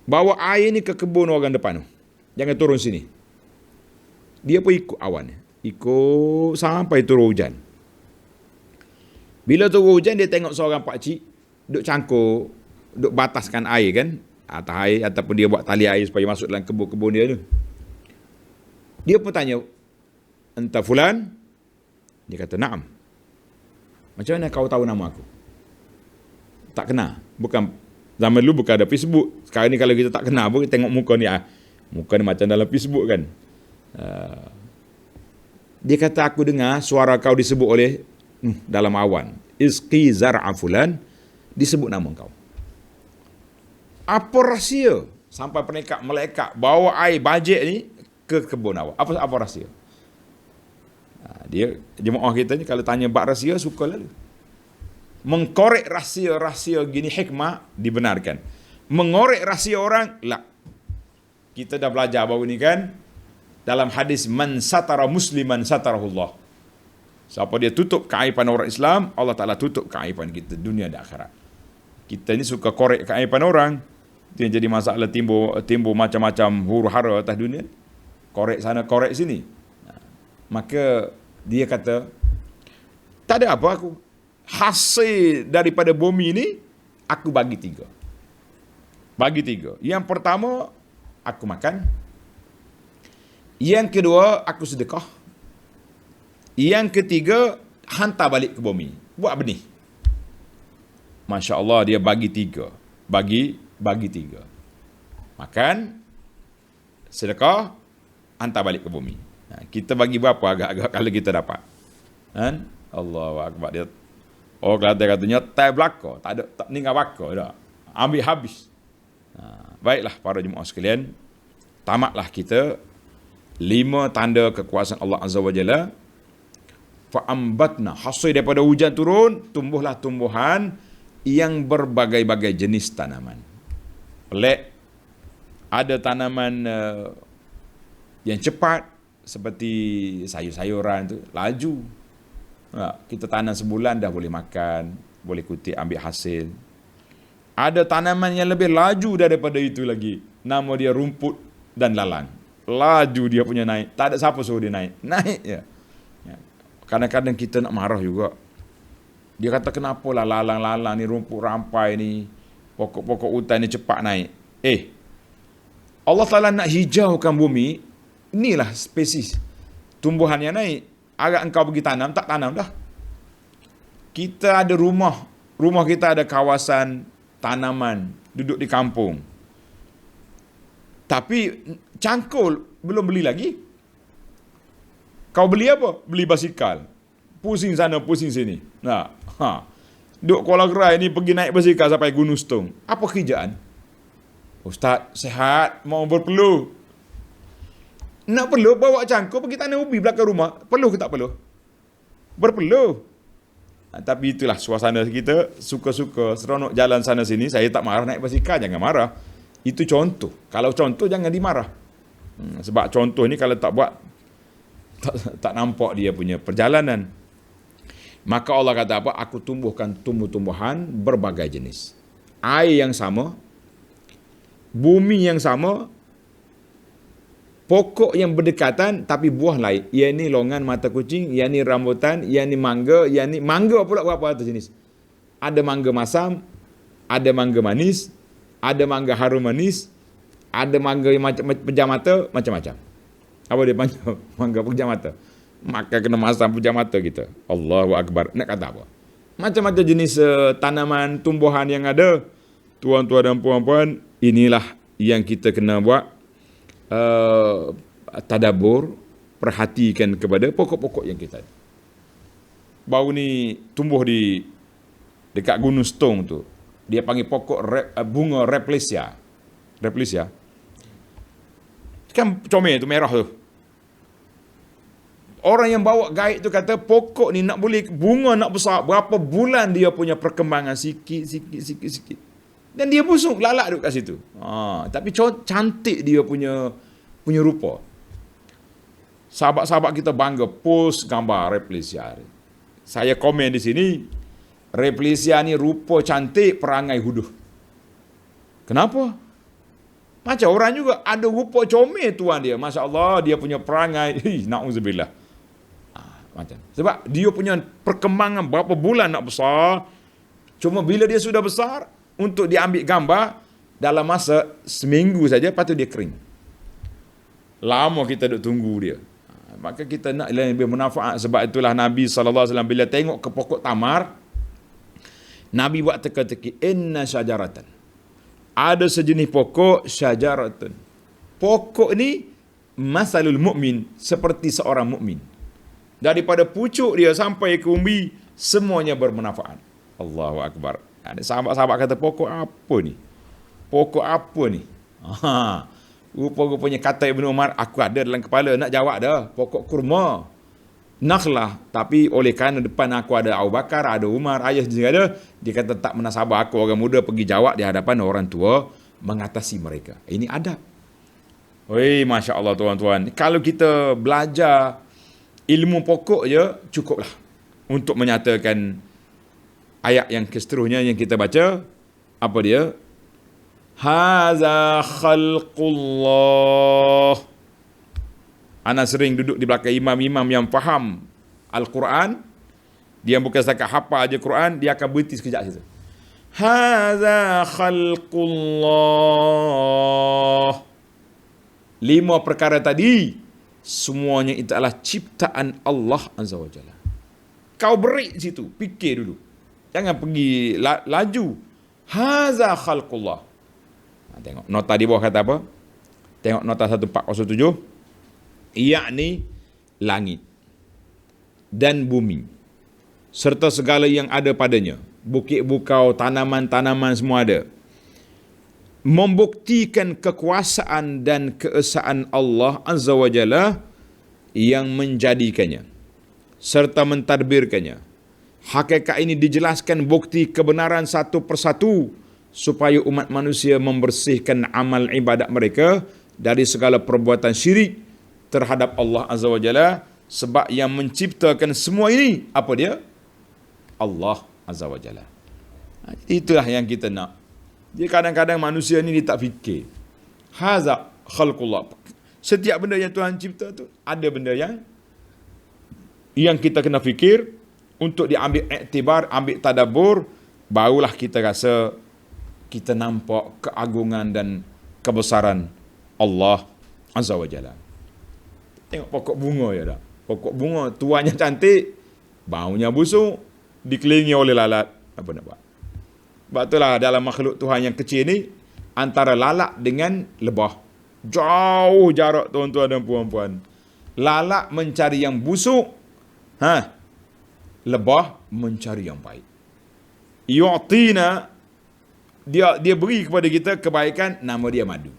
Bawa air ni ke kebun orang depan tu. Jangan turun sini. Dia pun ikut awan. Ikut sampai turun hujan. Bila turun hujan, dia tengok seorang pakcik duk cangkuk, duk bataskan air kan. Atas air, ataupun dia buat tali air supaya masuk dalam kebun-kebun dia tu. Dia pun tanya, "Anta fulan?" Dia kata, "Na'am." "Macam mana kau tahu nama aku?" Tak kenal. Bukan zaman dulu bukan ada Facebook. Sekarang ni kalau kita tak kenal pun tengok muka ni, muka ni macam dalam Facebook kan. Dia kata, "Aku dengar suara kau disebut oleh dalam awan. Isqi zar'a fulan." Disebut nama kau. Apa rahsia sampai malaikat bawa air bajik ni ke kebun awak? Apa rahsia? Dia jemaah kita ni kalau tanya bab rahsia suka lalu. Mengkorek rahsia-rahsia gini hikmah dibenarkan. Mengorek rahsia orang, lah. Kita dah belajar baru ni kan, dalam hadis man satara musliman satarahullah. Siapa dia tutup keaiban orang Islam, Allah Ta'ala tutup keaiban kita dunia dan akhirat. Kita ni suka korek keaiban orang. Itu yang jadi masalah, timbul macam-macam huru-hara atas dunia. Korek sana, korek sini. Maka dia kata, tak ada apa aku. Hasil daripada bumi ni, aku bagi 3. Bagi 3. Yang pertama, aku makan. Yang kedua, aku sedekah. Yang ketiga, hantar balik ke bumi. Buat benih. Masya Allah, dia bagi 3. Bagi 3. Makan, sedekah, hantar balik ke bumi. Kita bagi berapa agak-agak kalau kita dapat. Kan? Allahu Akbar. Dia katanya tai belaka, tak ninggal belaka dah. Ambil habis. Baiklah para jemaah sekalian, tamatlah kita 5 tanda kekuasaan Allah Azza wa Jalla. Fa'ambatna, hasil daripada hujan turun, tumbuhlah tumbuhan yang berbagai-bagai jenis tanaman. Pelik. Ada tanaman yang cepat seperti sayur-sayuran tu, laju. Kita tanam sebulan dah boleh makan, boleh kutip, ambil hasil. Ada tanaman yang lebih laju daripada itu lagi. Nama dia rumput dan lalang. Laju dia punya naik. Tak ada siapa suruh dia naik. Naik je. Kadang-kadang kita nak marah juga. Dia kata, kenapa lah lalang-lalang ni, rumput rampai ni, pokok-pokok hutan ni cepat naik. Allah Ta'ala nak hijaukan bumi. Inilah spesies tumbuhan yang naik. Agak engkau pergi tanam, tak tanam dah. Kita ada rumah kita ada kawasan tanaman, duduk di kampung. Tapi cangkul belum beli lagi. Kau beli apa? Beli basikal. Pusing sana, pusing sini. Duduk Kuala Gerai ni pergi naik basikal sampai Gunung Stung. Apa kerjaan? Ustaz, sehat, mau berpeluh. Nak peluh, bawa cangkul pergi tanam ubi belakang rumah. Peluh ke tak peluh? Berpeluh. Tapi itulah suasana kita, suka-suka seronok jalan sana sini. Saya tak marah naik basikal, jangan marah. Itu contoh. Kalau contoh jangan dimarah. Sebab contoh ni kalau tak buat, tak nampak dia punya perjalanan. Maka Allah kata apa? Aku tumbuhkan tumbuh-tumbuhan berbagai jenis. Air yang sama, bumi yang sama, pokok yang berdekatan tapi buah lain. Yang ni longan mata kucing, yang ni rambutan, yang ni mangga, yang ni mangga pula berapa ratus jenis. Ada mangga masam, ada mangga manis, ada mangga harum manis, ada mangga yang macam pejam mata, macam-macam. Apa dia panggil? Mangga pejam mata. Maka kena masam pejam mata kita. Allahu Akbar. Nak kata apa? Macam-macam jenis tanaman, tumbuhan yang ada. Tuan-tuan dan puan-puan, inilah yang kita kena buat. Tadabbur, perhatikan kepada pokok-pokok yang kita ada. Baru ni tumbuh di dekat Gunung Stong tu. Dia panggil pokok bunga Replesia. Replesia. Kan comel tu, merah tu. Orang yang bawa guide tu kata pokok ni nak boleh bunga nak besar berapa bulan dia punya perkembangan sikit. Dan dia busuk lalak duduk kat situ. Tapi cantik dia punya rupa. Sahabat-sahabat kita bangga post gambar Replesia. Saya komen di sini, Replesia ni rupa cantik, perangai huduh. Kenapa? Macam orang juga ada rupa comel tuan dia. Masya Allah, dia punya perangai. Na'udzubillah. Macam. Sebab dia punya perkembangan berapa bulan nak besar. Cuma bila dia sudah besar, untuk diambil gambar, dalam masa seminggu saja, lepas tu dia kering. Lama kita duk tunggu dia. Maka kita nak lebih bermanfaat. Sebab itulah Nabi SAW bila tengok ke pokok tamar, Nabi buat teka-teki. Inna syajaratan. Ada sejenis pokok syajaratan. Pokok ni masalul mu'min, seperti seorang mukmin. Daripada pucuk dia sampai ke umbi, semuanya bermanfaat. Allahu Akbar. Ada sahabat-sahabat kata, pokok apa ni? Pokok apa ni? Rupa-rupanya kata Ibn Umar, aku ada dalam kepala nak jawab dah. Pokok kurma. Nakhlah. Tapi oleh kerana depan aku ada Abu Bakar, ada Umar, ayah juga ada, dia kata tak menasabah aku orang muda pergi jawab di hadapan orang tua, mengatasi mereka. Ini adab. Oi, Masya Allah tuan-tuan. Kalau kita belajar ilmu pokok je, cukuplah untuk menyatakan ayat yang seterusnya yang kita baca. Apa dia? Haza khalqullah. Ana sering duduk di belakang imam-imam yang faham Al-Quran. Dia bukan setakat hafal aja Quran, dia akan berhenti sekejap situ. Haza khalqullah. 5 perkara tadi semuanya itu adalah ciptaan Allah Azza wa Jalla. Kau break di situ, fikir dulu. Jangan pergi laju. Haza khalqullah. Tengok nota di bawah kata apa? Tengok nota 1407. Yakni langit dan bumi serta segala yang ada padanya. Bukit bukau, tanaman-tanaman semua ada. Membuktikan kekuasaan dan keesaan Allah Azza wa Jalla yang menjadikannya serta mentadbirkannya. Hakikat ini dijelaskan bukti kebenaran satu persatu supaya umat manusia membersihkan amal ibadat mereka dari segala perbuatan syirik terhadap Allah Azza wa Jalla, sebab yang menciptakan semua ini apa dia? Allah Azza wa Jalla. Itulah yang kita nak. Dia kadang-kadang manusia ni dia tak fikir. Haza khalqullah. Setiap benda yang Tuhan cipta tu ada benda yang kita kena fikir untuk diambil iktibar, ambil tadabbur, barulah kita rasa kita nampak keagungan dan kebesaran Allah Azza wa Jalla. Tengok pokok bunga ya dah. Pokok bunga tuannya cantik, baunya busuk, dikelilingi oleh lalat. Apa nak buat? Sebab itulah dalam makhluk Tuhan yang kecil ni, antara lalat dengan lebah, jauh jarak tuan-tuan dan puan-puan. Lalat mencari yang busuk, lebah mencari yang baik. Yu'tina, dia beri kepada kita kebaikan, nama dia madu.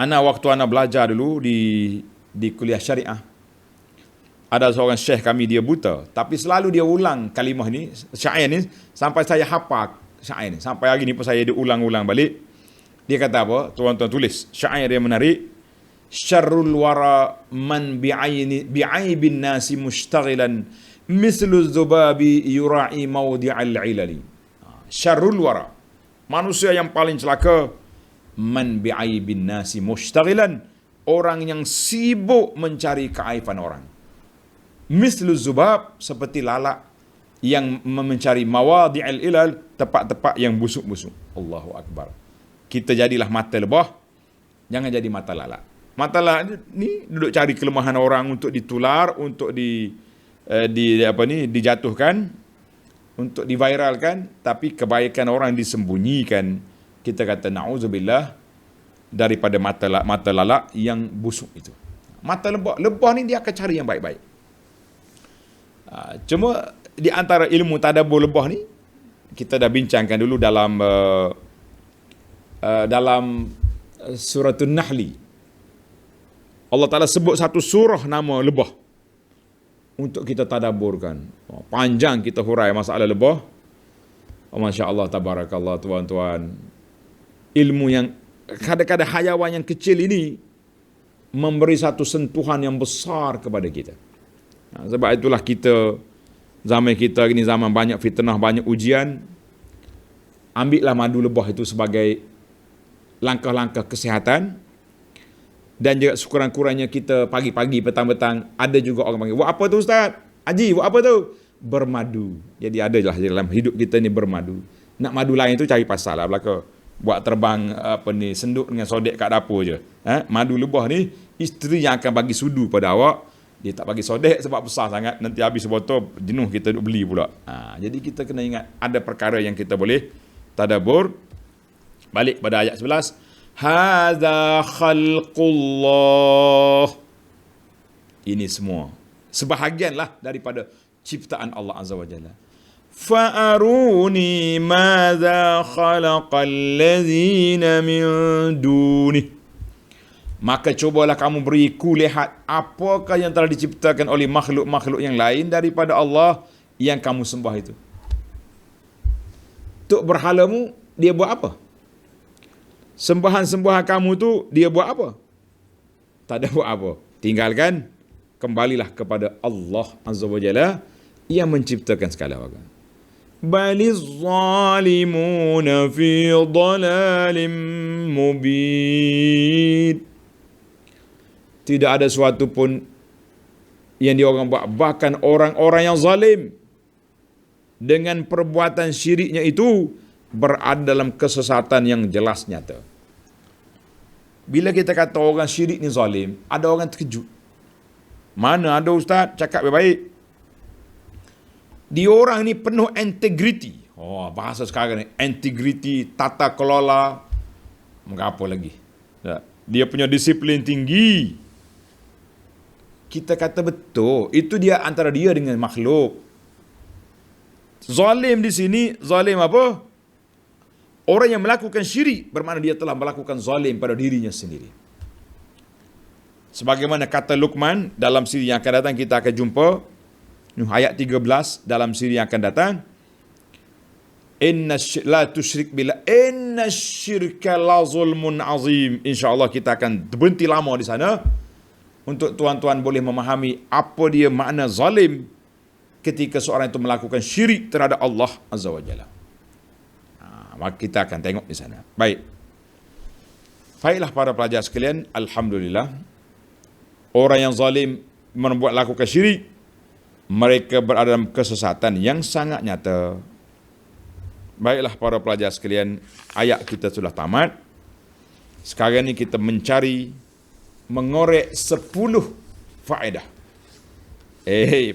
Waktu ana belajar dulu di kuliah syariah, Ada seorang syekh kami, dia buta, tapi selalu dia ulang kalimah ni, syair ni, sampai saya hafal syair ni. Sampai hari ni pun saya dia ulang-ulang balik. Dia kata apa? Tuan-tuan tulis. Syair yang menarik. Syarrul wara man bi'aibin nasi mushtaghilan mislu zubabi yura'i mawdi'al ilali. Syarrul wara. Manusia yang paling celaka. Man bi'aibin nasi mushtaghilan. Orang yang sibuk mencari keaiban orang. Mislu zubab, seperti lalak yang mencari mawadi'il ilal, tempat-tempat yang busuk-busuk. Allahu Akbar. Kita jadilah mata lebah, jangan jadi mata lalak. Mata lalak ni duduk cari kelemahan orang untuk ditular, untuk dijatuhkan, untuk diviralkan, tapi kebaikan orang disembunyikan. Kita kata na'udzubillah daripada mata lalak yang busuk itu. Mata lebah ni dia akan cari yang baik-baik. Cuma di antara ilmu tadabbur lebah ni, kita dah bincangkan dulu dalam suratul Nahli. Allah Ta'ala sebut satu surah nama lebah untuk kita tadabburkan. Panjang kita hurai masalah lebah. Masya Allah, tabarakallah tuan-tuan. Ilmu yang kadang-kadang hayawan yang kecil ini memberi satu sentuhan yang besar kepada kita. Sebab itulah zaman kita ini zaman banyak fitnah, banyak ujian. Ambillah madu lebah itu sebagai langkah-langkah kesihatan. Dan juga sekurang-kurangnya kita pagi-pagi, petang-petang, ada juga orang panggil, buat apa tu Ustaz? Haji, buat apa tu? Bermadu. Jadi adalah dalam hidup kita ni bermadu. Nak madu lain tu cari pasal lah belaka. Buat terbang senduk dengan sodek kat dapur je. Madu lebah ni, isteri yang akan bagi sudu pada awak. Dia tak bagi sodek sebab besar sangat. Nanti habis botol, jenuh kita duk beli pula. Jadi kita kena ingat, ada perkara yang kita boleh tadabbur. Balik pada ayat 11. Hadza khalqullah. Ini semua sebahagianlah daripada ciptaan Allah Azza wa Jalla. Fa'aruni madza khalaqal ladzina min dunih. Maka cubalah kamu beriku lihat apakah yang telah diciptakan oleh makhluk-makhluk yang lain daripada Allah yang kamu sembah itu. Tuk berhalamu, dia buat apa? Sembahan-sembahan kamu tu, dia buat apa? Tak ada buat apa. Tinggalkan, kembalilah kepada Allah Azza wa Jalla yang menciptakan segala perkara. Baliz zalimuna fi dhalalim mubin. Tidak ada sesuatu pun yang dia orang buat. Bahkan orang-orang yang zalim dengan perbuatan syiriknya itu berada dalam kesesatan yang jelas nyata. Bila kita kata orang syirik ni zalim, ada orang terkejut. Mana ada Ustaz cakap baik-baik? Dia orang ni penuh integriti. Bahasa sekarang ni, integriti, tata kelola, apa lagi? Dia punya disiplin tinggi. Kita kata betul, itu dia antara dia dengan makhluk. Zalim di sini, zalim apa? Orang yang melakukan syirik bermakna dia telah melakukan zalim pada dirinya sendiri. Sebagaimana kata Luqman dalam siri yang akan datang, kita akan jumpa ayat 13 dalam siri yang akan datang. Inna la tusyrik billah inna syirka la zulmun azim. InsyaAllah kita akan berhenti lama di sana untuk tuan-tuan boleh memahami apa dia makna zalim ketika seorang itu melakukan syirik terhadap Allah Azza wa Jalla. Maka kita akan tengok di sana. Baik. Baiklah para pelajar sekalian, alhamdulillah. Orang yang zalim membuat lakukan syirik, mereka berada dalam kesesatan yang sangat nyata. Baiklah para pelajar sekalian, ayat kita sudah tamat. Sekarang ni kita mencari, mengorek 10 faedah.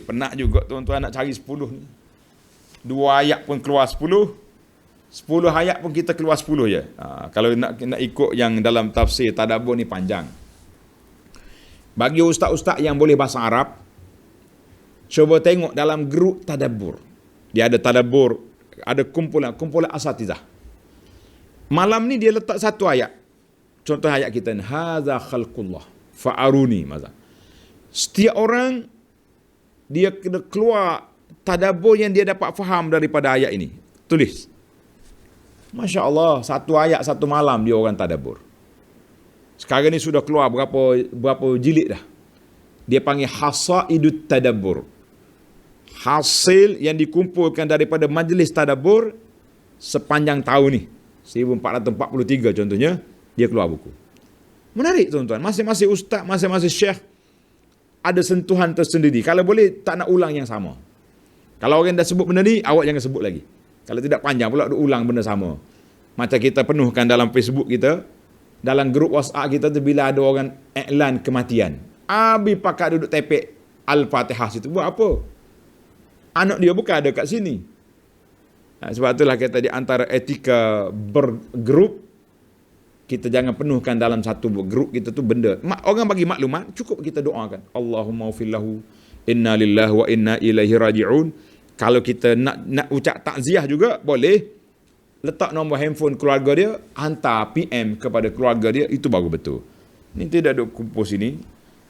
Penat juga tuan-tuan nak cari 10 ni. 2 ayat pun keluar 10. 10 ayat pun kita keluar 10 je. Kalau nak ikut yang dalam tafsir tadabbur ni panjang. Bagi ustaz-ustaz yang boleh bahasa Arab, cuba tengok dalam grup tadabbur. Dia ada tadabbur, ada kumpulan asatizah. Malam ni dia letak satu ayat. Contoh ayat kita ni, hadza khalqullah fa'aruni maza. Setiap orang dia kena keluar tadabbur yang dia dapat faham daripada ayat ini. Tulis. Masya Allah, satu ayat satu malam dia orang tadabbur. Sekarang ni sudah keluar berapa jilid dah. Dia panggil hasaidut tadabbur. Hasil yang dikumpulkan daripada majlis tadabbur sepanjang tahun ni. 1443 contohnya, dia keluar buku. Menarik tuan-tuan. Masing-masing ustaz, masing-masing syekh ada sentuhan tersendiri. Kalau boleh, tak nak ulang yang sama. Kalau orang dah sebut benda ni, awak jangan sebut lagi. Kalau tidak panjang pula, ulang benda sama. Macam kita penuhkan dalam Facebook kita, dalam grup WhatsApp kita tu, bila ada orang iklan kematian. Habis pakat duduk tepek Al-Fatihah situ. Buat apa? Anak dia bukan ada kat sini. Sebab itulah kita di antara etika bergrup, kita jangan penuhkan dalam satu grup kita tu benda. Orang bagi maklumat, cukup kita doakan. Allahumma ufillahu, inna lillahi wa inna ilaihi raji'un. Kalau kita nak ucap takziah juga, boleh. Letak nombor handphone keluarga dia, hantar PM kepada keluarga dia, itu baru betul. Ini tidak ada kumpul sini.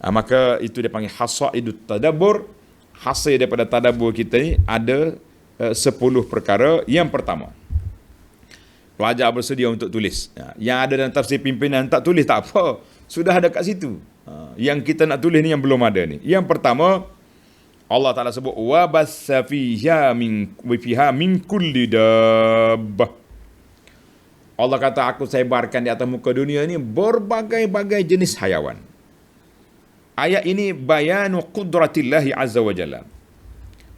Maka itu dia panggil hasaidut tadabbur. Hasil daripada tadabbur kita ni ada 10 perkara. Yang pertama, pelajar bersedia untuk tulis. Yang ada dalam tafsir pimpinan tak tulis tak apa, sudah ada kat situ. Yang kita nak tulis ni yang belum ada ni. Yang pertama, Allah Ta'ala sebut wa bassa fiha min kulli dabbah. Allah kata, aku sebarkan di atas muka dunia ni berbagai-bagai jenis hayawan. Ayat ini bayanu qudratillahi azza wa jalla,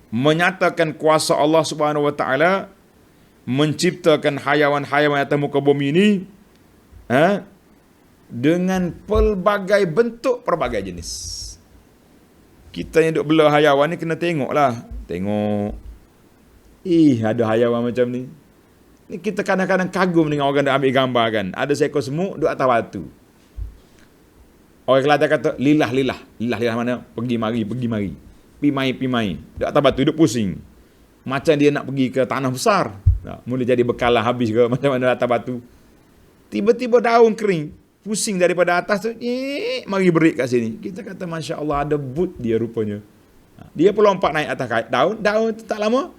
menyatakan kuasa Allah Subhanahu wa taala menciptakan hayawan-hayawan atas muka bumi ini dengan pelbagai bentuk, pelbagai jenis. Kita yang duk bela hayawan ni kena tengoklah. Tengok. Ada hayawan macam ni. Ni kita kadang-kadang kagum dengan orang dah ambil gambar kan. Ada seekor semut duduk atas batu. Orang Kelantan kata, lilah mana? Pergi mari. Pi mai. Duduk atas batu, duduk pusing. Macam dia nak pergi ke tanah besar. Mula jadi bekalan habis ke macam mana atas batu. Tiba-tiba daun kering. Pusing daripada atas tu, mari berik kat sini. Kita kata, Masya Allah, ada but dia rupanya. Dia pun lompat naik atas daun tu tak lama,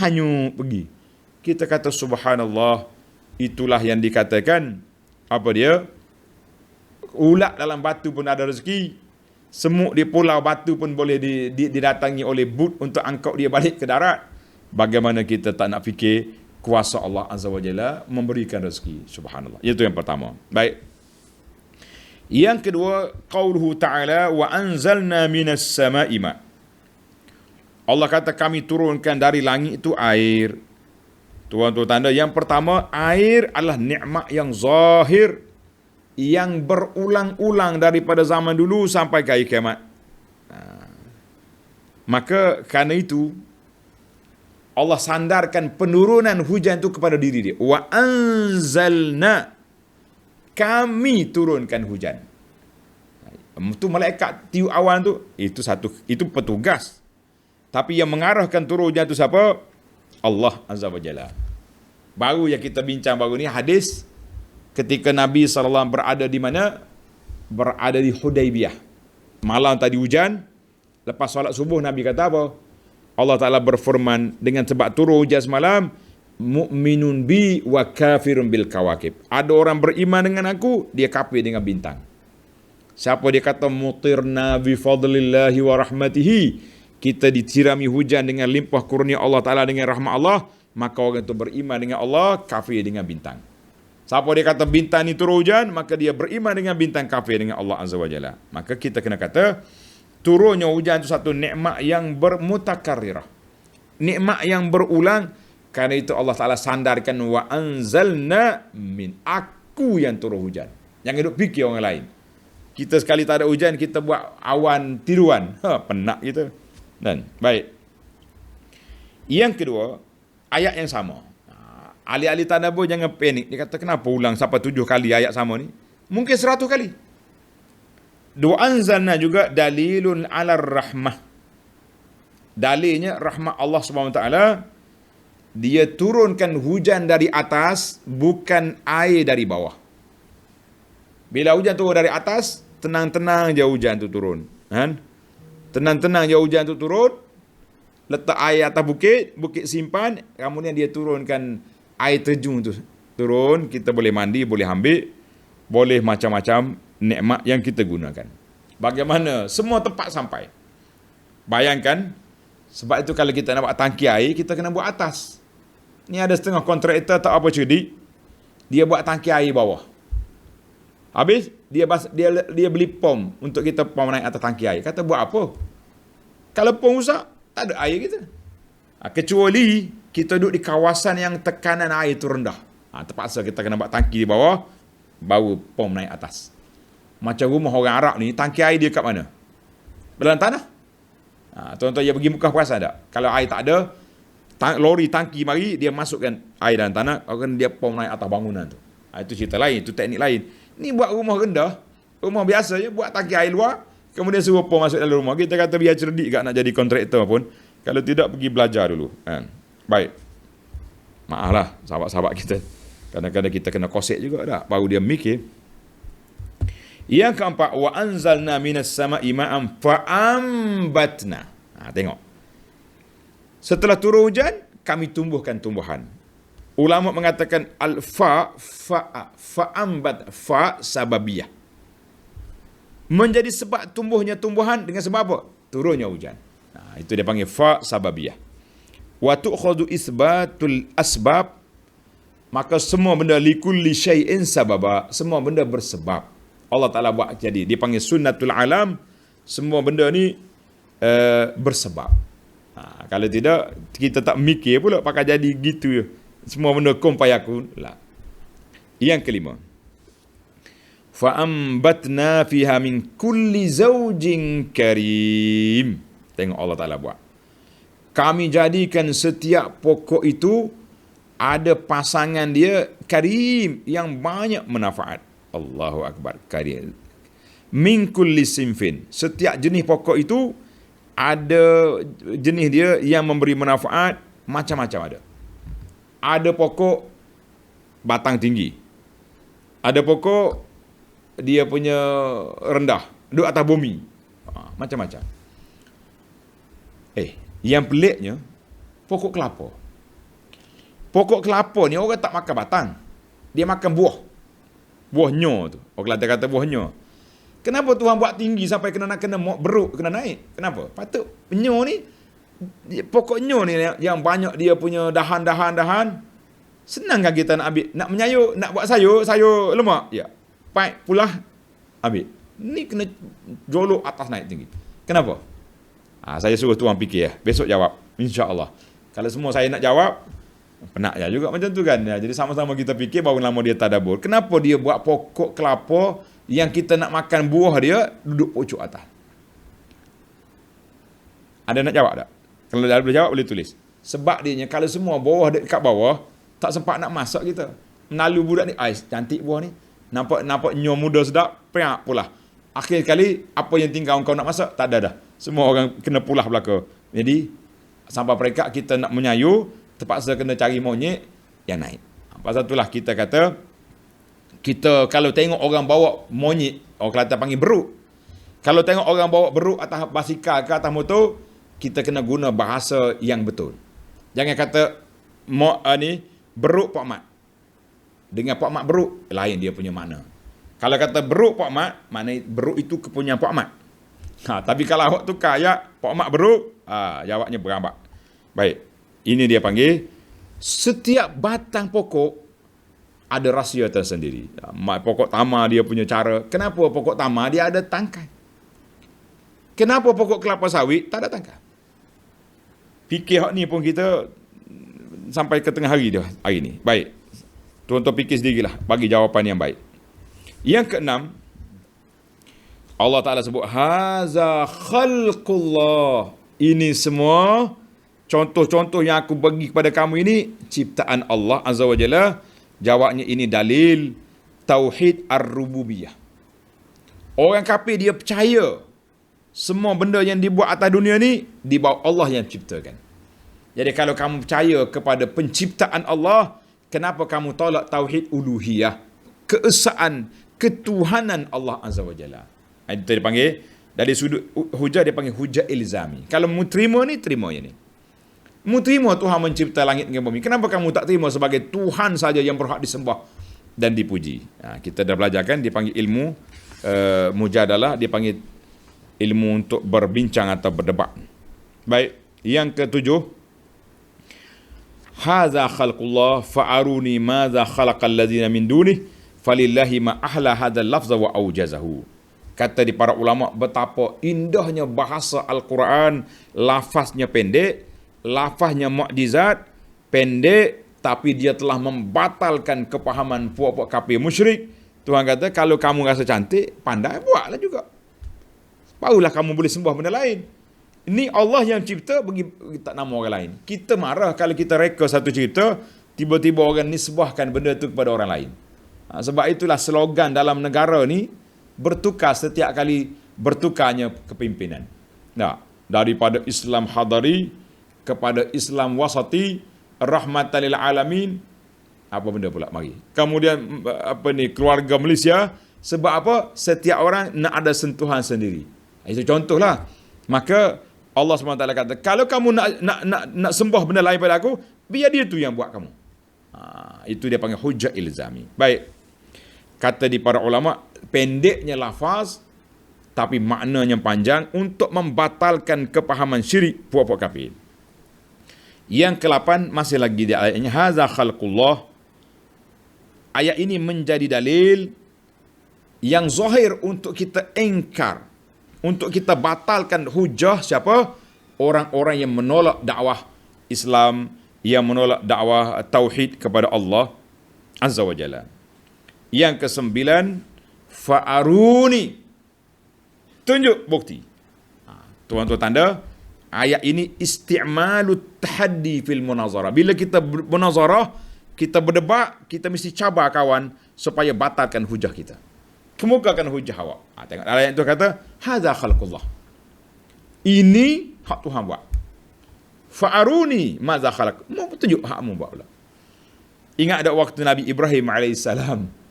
hanyut pergi. Kita kata, subhanallah, itulah yang dikatakan, apa dia? Ulat dalam batu pun ada rezeki. Semut di pulau batu pun boleh didatangi oleh but untuk angkut dia balik ke darat. Bagaimana kita tak nak fikir kuasa Allah Azza wa Jalla memberikan rezeki. Subhanallah. Itu yang pertama. Baik. Yang kedua, qauluhu ta'ala wa anzalna minas sama'i ma. Allah kata kami turunkan dari langit itu air. Tuan-tuan tanda, yang pertama, air adalah nikmat yang zahir, yang berulang-ulang daripada zaman dulu sampai ke hari kiamat. Maka kerana itu Allah sandarkan penurunan hujan itu kepada diri dia. Wa anzalna, kami turunkan hujan. Itu malaikat tiup awan tu, itu petugas. Tapi yang mengarahkan turun hujan itu siapa? Allah Azza wa Jalla. Baru yang kita bincang baru ni hadis ketika Nabi SAW berada di mana? Berada di Hudaibiyah. Malam tadi hujan, lepas solat subuh Nabi kata apa? Allah Ta'ala berfirman, dengan sebab turun hujan semalam, mu'minun bi wa kafirun bil kawakib. Ada orang beriman dengan aku, dia kafir dengan bintang. Siapa dia kata mutirna bi fadlillahi wa rahmatihi, kita disirami hujan dengan limpah kurnia Allah Ta'ala dengan rahmat Allah, maka orang itu beriman dengan Allah, kafir dengan bintang. Siapa dia kata bintang ni turun hujan, maka dia beriman dengan bintang, kafir dengan Allah Azza wa Jalla. Maka kita kena kata turunnya hujan itu satu nikmat yang bermutakarrirah, nikmat yang berulang. Karena itu Allah Ta'ala sandarkan wa anzalna min, aku yang turun hujan. Jangan duk fikir orang lain. Kita sekali tak ada hujan, kita buat awan tiruan. Penat kita. Dan baik. Yang kedua, ayat yang sama. Ahli-ahli tadabbur jangan panik. Dia kata kenapa ulang sampai 7 kali ayat sama ni? Mungkin 100 kali. Dua anzalna juga dalilun ala rahmah. Dalilnya rahmat Allah SWT. Dia turunkan hujan dari atas, bukan air dari bawah. Bila hujan turun dari atas, tenang-tenang je hujan tu turun. Kan? Tenang-tenang je hujan tu turun, letak air atas bukit, bukit simpan, kemudian dia turunkan air terjun tu. Turun, kita boleh mandi, boleh ambil, boleh macam-macam nikmat yang kita gunakan. Bagaimana? Semua tempat sampai. Bayangkan, sebab itu kalau kita nak buat tangki air, kita kena buat atas. Ni ada setengah kontraktor tak apa cerdik, dia buat tangki air bawah. Habis, dia beli pom untuk kita pom naik atas tangki air. Kata buat apa? Kalau pom rusak, tak ada air kita. Kecuali kita duduk di kawasan yang tekanan air itu rendah. Terpaksa kita kena buat tangki di bawah, baru pom naik atas. Macam rumah orang Arab ni, tangki air dia kat mana? Dalam tanah. Tuan-tuan dia pergi Mekah perasan tak? Kalau air tak ada, lori tangki mari, dia masukkan air dalam tanah, akan dia pom naik atas bangunan tu. Itu cerita lain, itu teknik lain. Ni buat rumah rendah, rumah biasa je, buat tangki air luar, kemudian suruh pom masuk dalam rumah. Kita kata biar cerdik kat nak jadi kontraktor pun, kalau tidak pergi belajar dulu. Baik. Maaflah sahabat-sahabat kita. Kadang-kadang kita kena kosek juga dah, baru dia mikir. Yang keempat, wa anzalna minas sama'i ma'an fa'ambatna. Tengok. Setelah turun hujan, kami tumbuhkan tumbuhan. Ulama mengatakan fa'ambat, fa sababiyah. Menjadi sebab tumbuhnya tumbuhan dengan sebab apa? Turunnya hujan. Itu dia panggil fa sababiyah. Wa tu'khadhu isbatul asbab, maka semua benda likulli syai'in sababa, semua benda bersebab. Allah Ta'ala buat jadi, dia panggil sunnatul alam, semua benda ni bersebab. Kalau tidak, kita tak mikir pula pakai jadi gitu je. Semua benda kun fayakun. Yang kelima, fa'ambatna fiha min kulli zawjin karim. Tengok Allah Ta'ala buat. Kami jadikan setiap pokok itu ada pasangan dia karim, yang banyak manfaat. Allahu Akbar, karim. Min kulli sinfin. Setiap jenis pokok itu ada jenis dia yang memberi manfaat, macam-macam ada. Ada pokok batang tinggi. Ada pokok dia punya rendah, duduk atas bumi. Macam-macam. Yang peliknya, pokok kelapa. Pokok kelapa ni orang tak makan batang. Dia makan buah. Buah nyo tu. Orang Kelantan kata buah nyo. Kenapa Tuhan buat tinggi sampai kena beruk, kena naik? Kenapa? Patut nyo ni, pokok nyo ni yang banyak dia punya dahan. Senang kan kita nak ambil, nak menyayur, nak buat sayur lemak. Ya. Paik pulah, ambil. Ni kena jolok atas naik tinggi. Kenapa? Saya suruh Tuhan fikir ya. Besok jawab. InsyaAllah. Kalau semua saya nak jawab, penat ya juga macam tu kan. Jadi sama-sama kita fikir, baru lama dia tadabbur. Kenapa dia buat pokok kelapa yang kita nak makan buah dia duduk pucuk atas? Ada nak jawab tak? Kalau dah boleh jawab, boleh tulis. Sebab dia kalau semua bawah dekat bawah, tak sempat nak masak kita. Menalu budak ni, cantik buah ni. Nampak nyom muda sedap, perak pula. Akhir kali, apa yang tinggal kau nak masak? Tak ada dah. Semua orang kena pulah belaka. Jadi, sampai peringkat kita nak menyayur, terpaksa kena cari monyet yang naik. Pasal itulah kita kata, kita kalau tengok orang bawa monyet, orang Kelantan panggil beruk. Kalau tengok orang bawa beruk atas basikal ke atas motor, kita kena guna bahasa yang betul. Jangan kata beruk Pak Mat. Dengan Pak Mat beruk, lain dia punya makna. Kalau kata beruk Pak Mat, maknanya beruk itu kepunyaan Pak Mat. Tapi kalau awak tukar ayat Pak Mat beruk, jawabnya berambak. Baik. Ini dia panggil, setiap batang pokok ada rahsia tersendiri. Pokok tamar dia punya cara. Kenapa pokok tamar dia ada tangkai? Kenapa pokok kelapa sawit tak ada tangkai? Fikir hak ni pun kita sampai ke tengah hari dah hari ni. Baik. Tuan-tuan fikir sendirilah, bagi jawapan yang baik. Yang keenam, Allah Ta'ala sebut, haza khalqullah. Ini semua contoh-contoh yang aku bagi kepada kamu ini ciptaan Allah Azza wa Jalla. Jawabnya ini dalil tauhid ar-rububiyah. Orang kafir dia percaya semua benda yang dibuat atas dunia ni di bawah Allah yang ciptakan. Jadi kalau kamu percaya kepada penciptaan Allah, kenapa kamu tolak tauhid uluhiyah, keesaan, ketuhanan Allah Azza wa Jalla? Itu dipanggil Dari sudut hujah dia panggil hujah ilzami. Kalau mu terima ni, terima je ni. Mu terima Tuhan mencipta langit dan bumi. Kenapa kamu tak terima sebagai Tuhan saja yang berhak disembah dan dipuji? Kita dah belajarkan, dia panggil ilmu mujadalah, dia panggil ilmu untuk berbincang atau berdebat. Baik, yang ketujuh, hadza khalqullah fa'aruni madza khalaqal ladzina min dunih falillahi ma ahla hadzal lafza wa aujazahu. Kata di para ulama, betapa indahnya bahasa Al-Quran, lafaznya pendek, lafaznya mukjizat, pendek, tapi dia telah membatalkan kepahaman puak-puak kafir musyrik. Tuhan kata, kalau kamu rasa cantik, pandai, buatlah juga. Barulah kamu boleh sembah benda lain. Ini Allah yang cipta, bagi tak nama orang lain. Kita marah kalau kita reka satu cerita, tiba-tiba orang nisbahkan benda itu kepada orang lain. Sebab itulah slogan dalam negara ni, bertukar setiap kali bertukarnya kepimpinan. Daripada Islam hadari kepada Islam wasati, rahmatan lil alamin, apa benda pula mari. Kemudian keluarga Malaysia, sebab apa? Setiap orang nak ada sentuhan sendiri. Itu contohlah. Maka Allah SWT kata, kalau kamu nak sembah benda lain pada aku, biar dia tu yang buat kamu. Itu dia panggil hujjah ilzami. Baik. Kata di para ulama, pendeknya lafaz tapi maknanya panjang untuk membatalkan kepahaman syirik puak-puak kafir. Yang ke-8 masih lagi di ayatnya, hadza khalqullah. Ayat ini menjadi dalil yang zahir untuk kita engkar, untuk kita batalkan hujah siapa? Orang-orang yang menolak dakwah Islam, yang menolak dakwah tauhid kepada Allah Azza wa Jalla. Yang ke-9, fa'aruni, tunjuk bukti. Tuan-tuan tanda, ayat ini isti'malut tahaddi fil munazarah. Bila kita munazarah, kita berdebat, kita mesti cabar kawan supaya batalkan hujah kita. Kemukakan hujah awak. Tengok ayat itu kata, hadza khalqullah. Ini hak Tuhan buat. Fa'aruni madza khalaq. Mau tunjuk hakmu buat pula. Ingat ada waktu Nabi Ibrahim alaihissalam,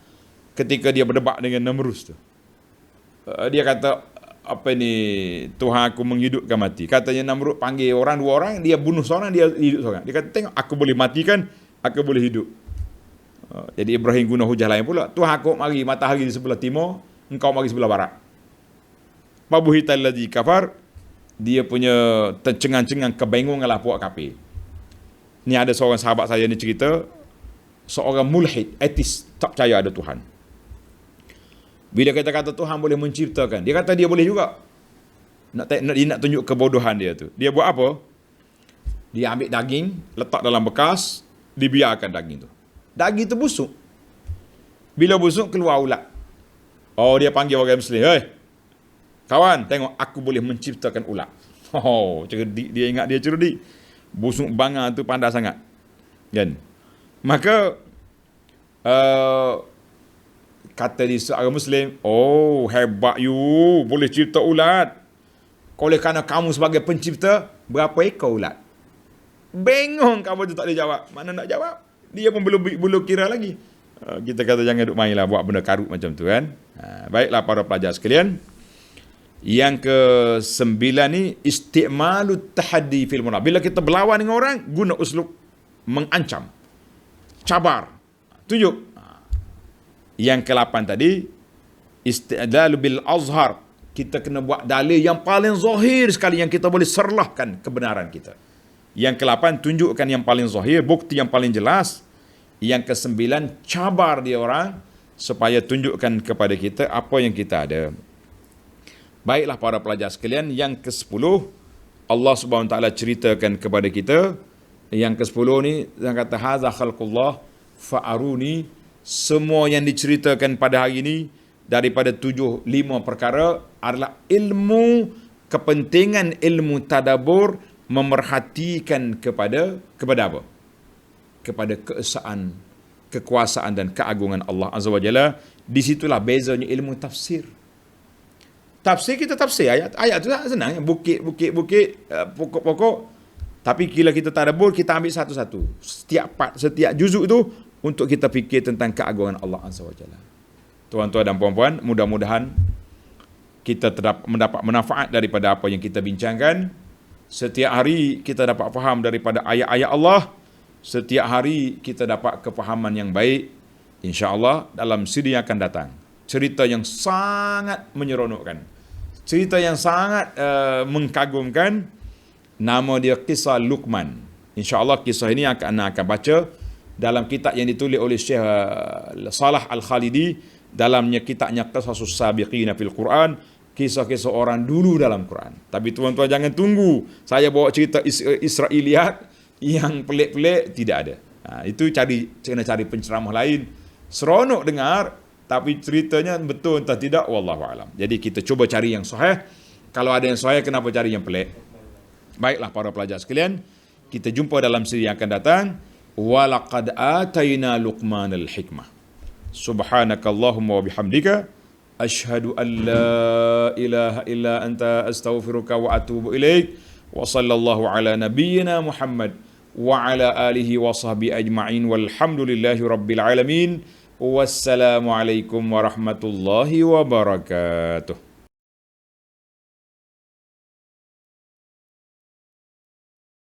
ketika dia berdebat dengan Namrus tu. Dia kata, Tuhan aku menghidupkan mati. Katanya Namrud panggil orang, 2 orang, dia bunuh seorang, dia hidup seorang. Dia kata, tengok, aku boleh matikan, aku boleh hidup. Jadi Ibrahim guna hujah lain pula. Tuhan aku mari matahari di sebelah timur, engkau mari sebelah barat. Fabuhital ladzi kafar, dia punya tercengang-cengang, kebengungan lah puak kafir. Ni ada seorang sahabat saya ni cerita, seorang mulhid, ateis, tak percaya ada Tuhan. Bila kita kata Tuhan boleh menciptakan, dia kata dia boleh juga. Dia nak tunjuk kebodohan dia tu. Dia buat apa? Dia ambil daging, letak dalam bekas, dibiarkan daging tu. Daging tu busuk. Bila busuk, keluar ulat. Oh, dia panggil orang Muslim. Hei, kawan, tengok aku boleh menciptakan ulat. Oh, cerdik. Dia ingat dia cerdik. Busuk banga tu pandai sangat. Kan? Maka, kata di seorang Muslim, oh hebat you, boleh cipta ulat. Oleh kerana kamu sebagai pencipta, berapa ekor ulat? Bengong kamu tu tak boleh jawab. Mana nak jawab? Dia pun belum kira lagi. Kita kata jangan duk main lah buat benda karut macam tu kan. Baiklah para pelajar sekalian. Yang ke-9 ni, isti'malut tahaddi fil munazarah. Bila kita berlawan dengan orang, guna uslub mengancam, cabar, tunjuk. Yang ke-8 tadi, istidlal bil azhar. Kita kena buat dalil yang paling zahir sekali, yang kita boleh serlahkan kebenaran kita. Yang ke-8, tunjukkan yang paling zahir, bukti yang paling jelas. Yang ke-9, cabar dia orang supaya tunjukkan kepada kita apa yang kita ada. Baiklah para pelajar sekalian, yang ke-10 Allah Subhanahu Wa Taala ceritakan kepada kita. Yang ke-10 ni yang kata hadza khalqullah fa'aruni. Semua yang diceritakan pada hari ini daripada 5 perkara adalah ilmu, kepentingan ilmu tadabbur, memerhatikan kepada apa? Kepada keesaan, kekuasaan dan keagungan Allah Azza wa Jalla. Di situlah bezanya ilmu tafsir. Tafsir kita tafsir ayat tu senang, bukit, pokok-pokok. Tapi bila kita tadabbur, kita ambil satu-satu. Setiap juzuk tu untuk kita fikir tentang keagungan Allah Azza wa Jalla. Tuan-tuan dan puan-puan, mudah-mudahan kita mendapat manfaat daripada apa yang kita bincangkan. Setiap hari kita dapat faham daripada ayat-ayat Allah. Setiap hari kita dapat kefahaman yang baik. InsyaAllah dalam siri yang akan datang. Cerita yang sangat menyeronokkan. Cerita yang sangat mengagumkan. Nama dia Kisah Luqman. InsyaAllah kisah ini akan baca dalam kitab yang ditulis oleh Syekh Salah Al-Khalidi. Dalamnya kitabnya Qasasus Sabiqina fil Quran. Kisah-kisah orang dulu dalam Quran. Tapi tuan-tuan jangan tunggu saya bawa cerita Israiliyat yang pelik-pelik, tidak ada. Itu kena cari penceramah lain. Seronok dengar, tapi ceritanya betul entah tidak, wallahu alam. Jadi kita cuba cari yang sahih. Kalau ada yang sahih, kenapa cari yang pelik? Baiklah para pelajar sekalian, kita jumpa dalam siri yang akan datang. Walaqad atayna Luqmanal hikmah. Subhanakallahumma wa bihamdika asyhadu an la ilaha illa anta astaghfiruka wa atubu ilaik. Wa sallallahu ala nabiyyina Muhammad wa ala alihi wa sahbihi ajma'in walhamdulillahi rabbil alamin. Wassalamu alaikum warahmatullahi wabarakatuh.